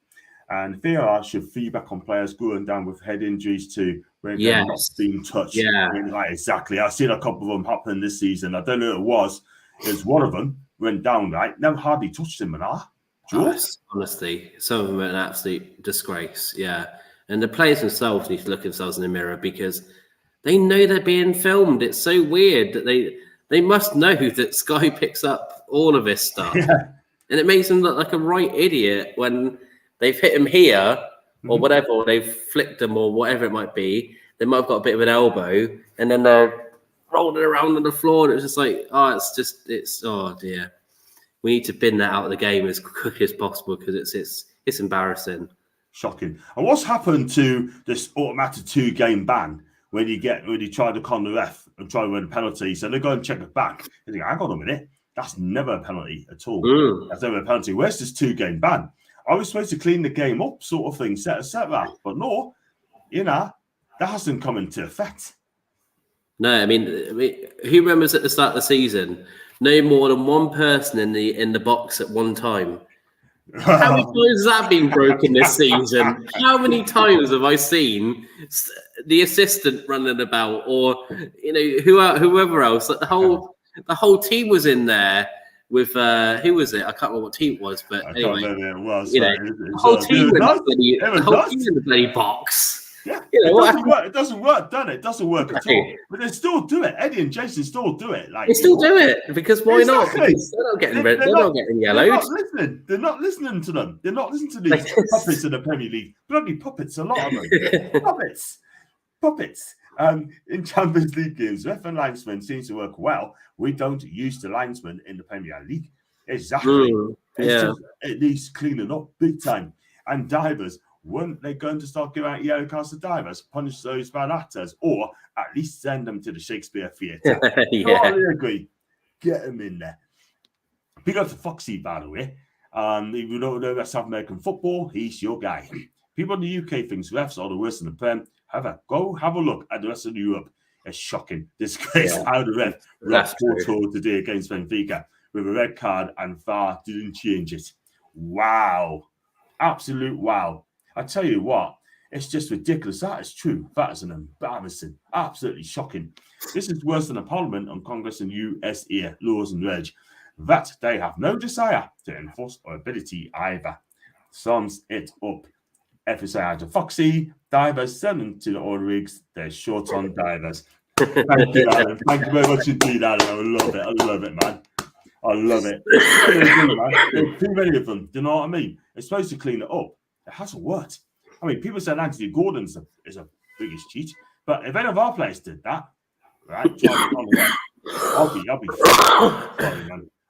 And VAR should feedback on players going down with head injuries too, where they're not being touched. Yeah. Like, exactly. I've seen a couple of them happen this season. I don't know who it was. There's one of them went down, right? Never hardly touched him, honestly, some of them are an absolute disgrace. Yeah. And the players themselves need to look themselves in the mirror because they know they're being filmed. It's so weird that they must know that Sky picks up all of this stuff. Yeah. And it makes them look like a right idiot when they've hit him here or whatever, or they've flicked them or whatever it might be. They might have got a bit of an elbow and then they're rolling around on the floor. And it's just like, oh dear. We need to bin that out of the game as quick as possible because it's embarrassing. Shocking. And what's happened to this automatic 2-game ban when you try to con the ref and try to win a penalty? So they go and check it back. They think, hang on a minute, that's never a penalty at all. That's never a penalty. Where's this 2-game ban? I was supposed to clean the game up, sort of thing, set that. But no, that hasn't come into effect. No, I mean, who remembers at the start of the season, no more than one person in the box at one time? How many times has that been broken this season? How many times have I seen the assistant running about, or whoever else? Like the whole team was in there with who was it? I can't remember what team it was, but anyway, it was. The whole team in the bloody box. Yeah, it doesn't work, does it? It doesn't work at all. But they still do it. Eddie and Jason still do it. Like, they still do it because why not? Because they're not getting red. They're not getting yellowed. They're not listening. They're not listening to them. They're not listening to these puppets in the Premier League. Bloody puppets, a lot of them. Puppets. In Champions League games, ref and linesman seems to work well. We don't use the linesman in the Premier League. Exactly. It needs cleaning up big time. And divers. Weren't they going to start giving out yellow cards to divers, punish those bad actors, or at least send them to the Shakespeare Theatre? I agree. Get them in there. Big up to Foxy, by the way. If you don't know about South American football, he's your guy. People in the UK think refs are the worst in the Prem. However, go have a look at the rest of Europe. It's shocking. Disgrace how the ref left Porto today against Benfica with a red card and VAR didn't change it. Wow. Absolute wow. I tell you what, it's just ridiculous. That is true. That is an embarrassing, absolutely shocking. This is worse than a parliament on Congress and USA laws and reg. That they have no desire to enforce or ability either. Sums it up. FSA to Foxy, divers, send them to the oil rigs. They're short on divers. Thank you, Alan. Thank you very much indeed, Alan. I love it, man. I love it. There's too many of them. Do you know what I mean? It's supposed to clean it up. It hasn't worked. I mean, people said Anthony Gordon is a biggest cheat, but if any of our players did that, right?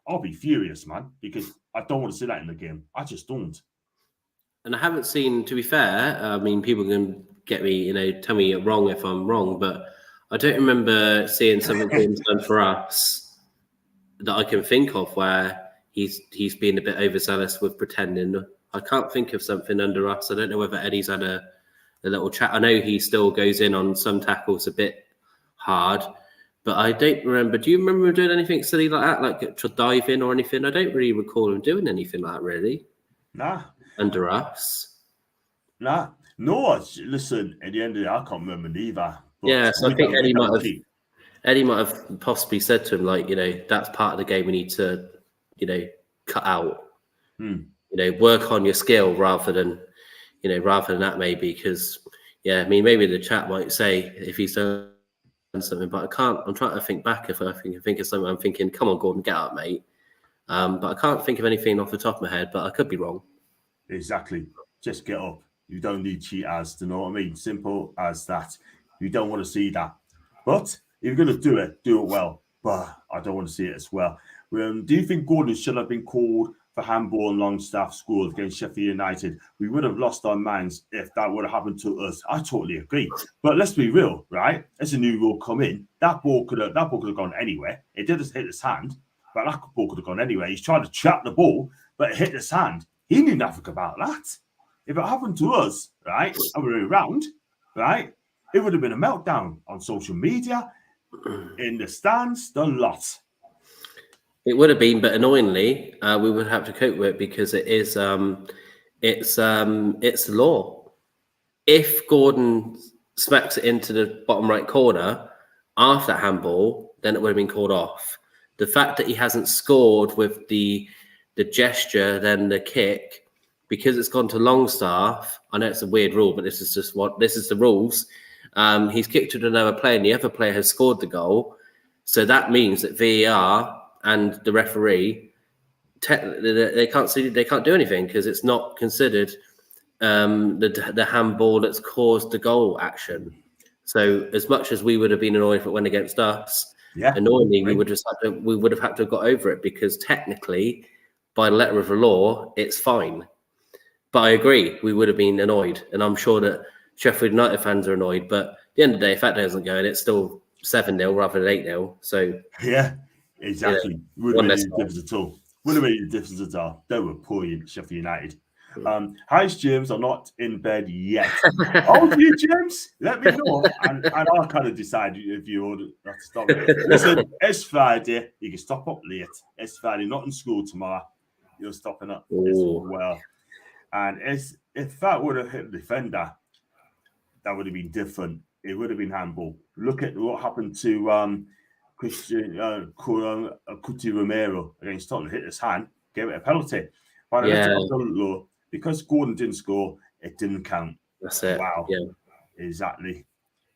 I'll be furious, man, because I don't want to see that in the game. I just don't. And I haven't seen, to be fair, I mean, people can get me, tell me wrong if I'm wrong, but I don't remember seeing something being done for us that I can think of where he's been a bit overzealous with pretending. I can't think of something under us. I don't know whether Eddie's had a little chat. I know he still goes in on some tackles a bit hard, but I don't remember. Do you remember him doing anything silly like that, like to dive in or anything? I don't really recall him doing anything like that, really. Nah. Under us? Nah. No, listen, at the end of the day, I can't remember neither. Yeah, so I think Eddie might have possibly said to him, like, that's part of the game we need to, cut out. Work on your skill rather than that maybe, because, I mean, maybe the chat might say if he's done something, but I can't. I'm trying to think back. If I think of something, I'm thinking, come on, Gordon, get up, mate. But I can't think of anything off the top of my head, but I could be wrong. Exactly. Just get up. You don't need cheaters, to know what I mean? Simple as that. You don't want to see that. But if you're going to do it well. But I don't want to see it as well. Do you think Gordon should have been called for handball and Longstaff scored against Sheffield United? We would have lost our minds if that would have happened to us. I totally agree. But let's be real, right? As a new rule come in, that ball could have gone anywhere. It did hit his hand, but that ball could have gone anywhere. He's trying to trap the ball, but it hit his hand. He knew nothing about that. If it happened to us, right, and we were around, right, it would have been a meltdown on social media, in the stands, the lot. It would have been, but annoyingly, we would have to cope with it because it is, it's the law. If Gordon smacks it into the bottom right corner after that handball, then it would have been called off. The fact that he hasn't scored with the gesture, then the kick, because it's gone to Longstaff. I know it's a weird rule, but this is the rules. He's kicked it to another player, and the other player has scored the goal. So that means that VAR and the referee, they can't do anything because it's not considered the handball that's caused the goal action. So as much as we would have been annoyed if it went against us, annoyingly we would have had to have got over it because technically, by the letter of the law, it's fine. But I agree, we would have been annoyed, and I'm sure that Sheffield United fans are annoyed. But at the end of the day, if that doesn't go in, it's still 7-0 rather than 8-0. So yeah, exactly. Wouldn't make any difference at all. Wouldn't make any difference at all. They were poor in Sheffield United. Hi, James. I'm not in bed yet. Oh, you, James? Let me know, and I'll kind of decide if you order to stop. Listen, it's Friday. You can stop up late. It's Friday. Not in school tomorrow. You're stopping up as well. And if that would have hit the defender, that would have been different. It would have been handball. Look at what happened to Christian Cuti Romero against Tottenham. Hit his hand, gave it a penalty. But law, because Gordon didn't score, it didn't count. That's it. Wow. Yeah. Exactly.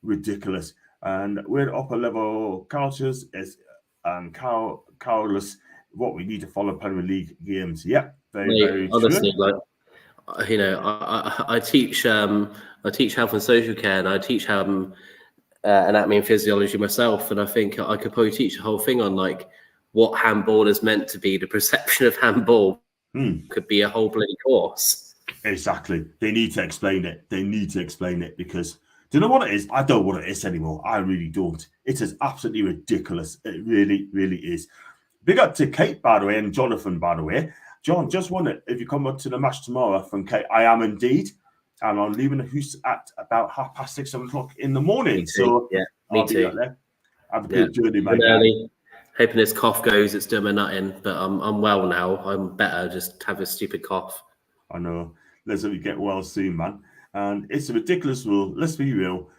Ridiculous. And we're upper level cultures is cowless. What we need to follow Premier League games. Yep. Very honestly, true. I teach health and social care, and I teach anatomy and physiology myself, and I think I could probably teach the whole thing on like what handball is meant to be. The perception of handball could be a whole bloody course. Exactly. They need to explain it. Because do you know what it is? I don't know what it is anymore. I really don't. It is absolutely ridiculous. It really, really is. Big up to Kate, by the way, and Jonathan, by the way. John, just wondered if you come up to the match tomorrow from Kate. I am indeed. And I'm leaving the house at about 6:30, 7 o'clock in the morning. Me too. So yeah, me too. Have a good journey, mate. Early. Hoping this cough goes, it's doing my nutting, but I'm well now. I'm better. Just have a stupid cough. I know. Let's hope you get well soon, man. And it's a ridiculous rule. Let's be real.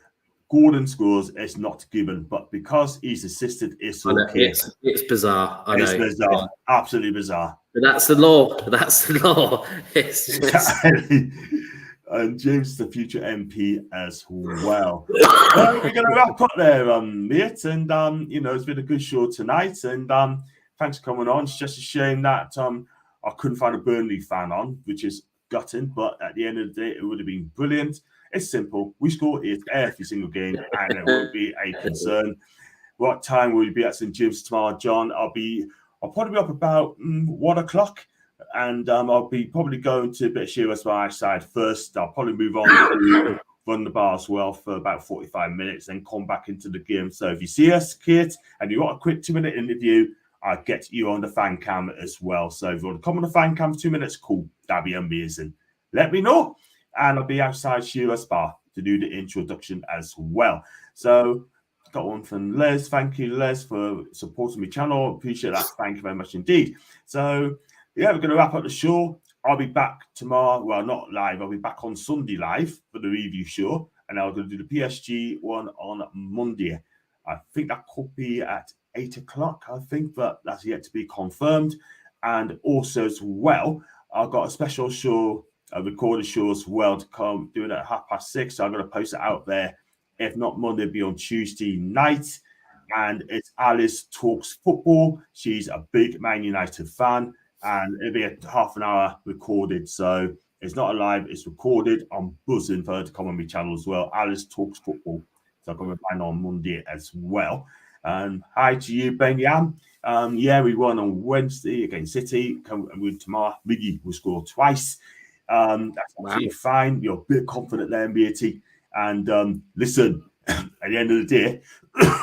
Gordon scores, it's not given, but because he's assisted, it's okay. It's bizarre. I know. It's bizarre. Yeah. Absolutely bizarre. But that's the law. That's the law. It's just... And James, the future MP as well. We're going to wrap up there, mate. And, it's been a good show tonight. And thanks for coming on. It's just a shame that I couldn't find a Burnley fan on, which is gutting. But at the end of the day, it would have been brilliant. It's simple. We score it every single game, and it won't be a concern. What time will you be at St. James tomorrow, John? I'll probably be up about 1 o'clock. And I'll be probably going to a bit of Shearers by side first. I'll probably move on to run the bar as well for about 45 minutes, then come back into the game. So if you see us, Kate, and you want a quick 2-minute interview, I'll get you on the fan cam as well. So if you want to come on the fan cam for 2 minutes, cool. That'd be amazing. Let me know. And I'll be outside Shearers Bar to do the introduction as well. So got one from Les. Thank you, Les, for supporting my channel. Appreciate that. Thank you very much indeed. So yeah, we're going to wrap up the show. I'll be back tomorrow. Well, not live. I'll be back on Sunday live for the review show. And I'm going to do the PSG one on Monday. I think that could be at 8 o'clock, but that's yet to be confirmed. And also as well, I've got a special show, a recorded show as well to come, doing it at 6:30. So I'm going to post it out there If not Monday, it'll be on Tuesday night. And it's Alice Talks Football. She's a big Man United fan, and it'll be a half an hour recorded. So it's not a live, it's recorded. I'm buzzing for her to come on my channel as well. Alice Talks Football. So I'm going to plan on Monday as well. Hi to you, Ben Yam. Yeah, we won on Wednesday against City. Tomorrow, Miggy will score twice. That's absolutely fine. You're a bit confident there, BAT. And listen, at the end of the day,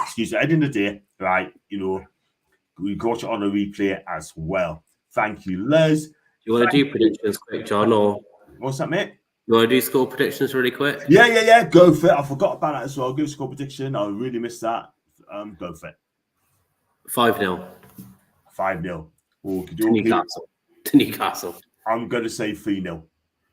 excuse me, at the end of the day, right, you know, we got it on a replay as well. Thank you, Les. You want to do predictions quick, John, or what's that, mate? You want to do score predictions really quick? Yeah. Go for it. I forgot about that as well. Give a score prediction. I really missed that. Go for it. 5-0. 5-0. To Newcastle. I'm going to say 3-0.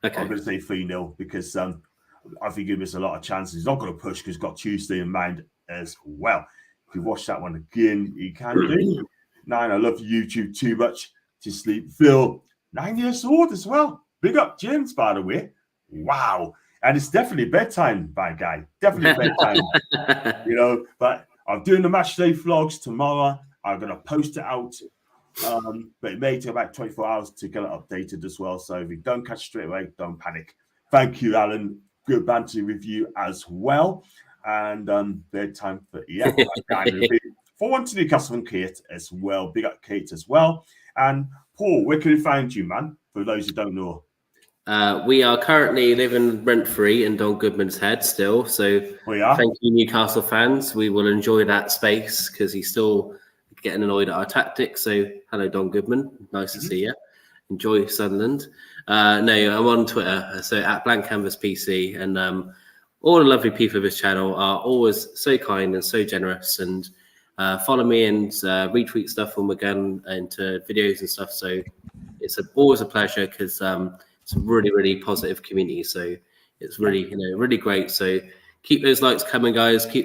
Okay. I'm going to say 3-0 because I think he missed a lot of chances. He's not going to push because he's got Tuesday in mind as well. If you watch that one again, you can do. 9, I love YouTube too much to sleep. Phil, 9 years old as well. Big up James, by the way. Wow. And it's definitely bedtime, my guy. Definitely bedtime. You know, but I'm doing the match day vlogs tomorrow. I'm going to post it out. But it may take about 24 hours to get it updated as well. So if you don't catch it straight away, don't panic. Thank you, Alan. Good banter review as well. And bedtime for for one to Newcastle and Kate as well. Big up Kate as well. And Paul, where can we find you, man? For those who don't know. We are currently living rent-free in Don Goodman's head still. So thank you, Newcastle fans. We will enjoy that space because he's still getting annoyed at our tactics. So hello, Don Goodman. Nice to see you. Enjoy Sunderland. No, I'm on Twitter. So at Blank Canvas PC. And all the lovely people of this channel are always so kind and so generous. And follow me and retweet stuff when we're going into videos and stuff. So it's always a pleasure because it's a really, really positive community. So it's really, really great. So keep those likes coming, guys. Keep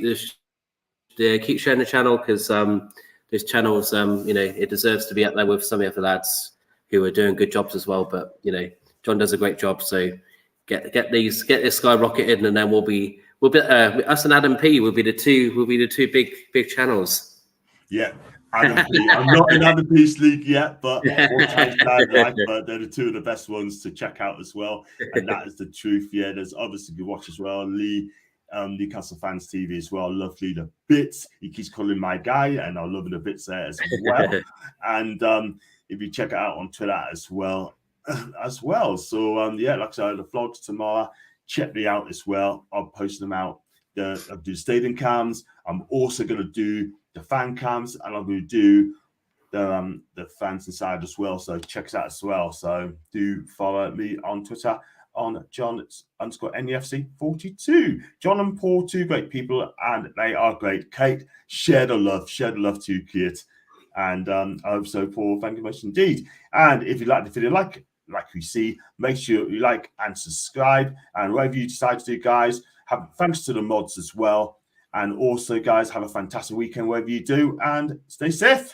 sharing the channel because this channel's, it deserves to be up there with some of the other lads who are doing good jobs as well. But John does a great job. So get this skyrocketed, and then we'll be us and Adam P will be the two big channels. Yeah. Adam P. I'm not in Adam P's league yet, but they're the two of the best ones to check out as well. And that is the truth. Yeah, there's obviously good watch as well. Lee, Newcastle Fans TV as well. Love Lee the bits. He keeps calling my guy, and I love the bits there as well. And if you check it out on Twitter as well. So like I said, the vlogs tomorrow. Check me out as well. I'll post them out. I'll do stadium cams. I'm also going to do the fan cams, and I'm going to do the fans inside as well. So check us out as well. So do follow me on Twitter on John_NEFC42. John and Paul, two great people, and they are great. Kate, share the love to Kate. And I hope so, Paul. Thank you much indeed. And if you like the video, like we see, make sure you like and subscribe. And whatever you decide to do, guys, thanks to the mods as well. And also, guys, have a fantastic weekend wherever you do, and stay safe.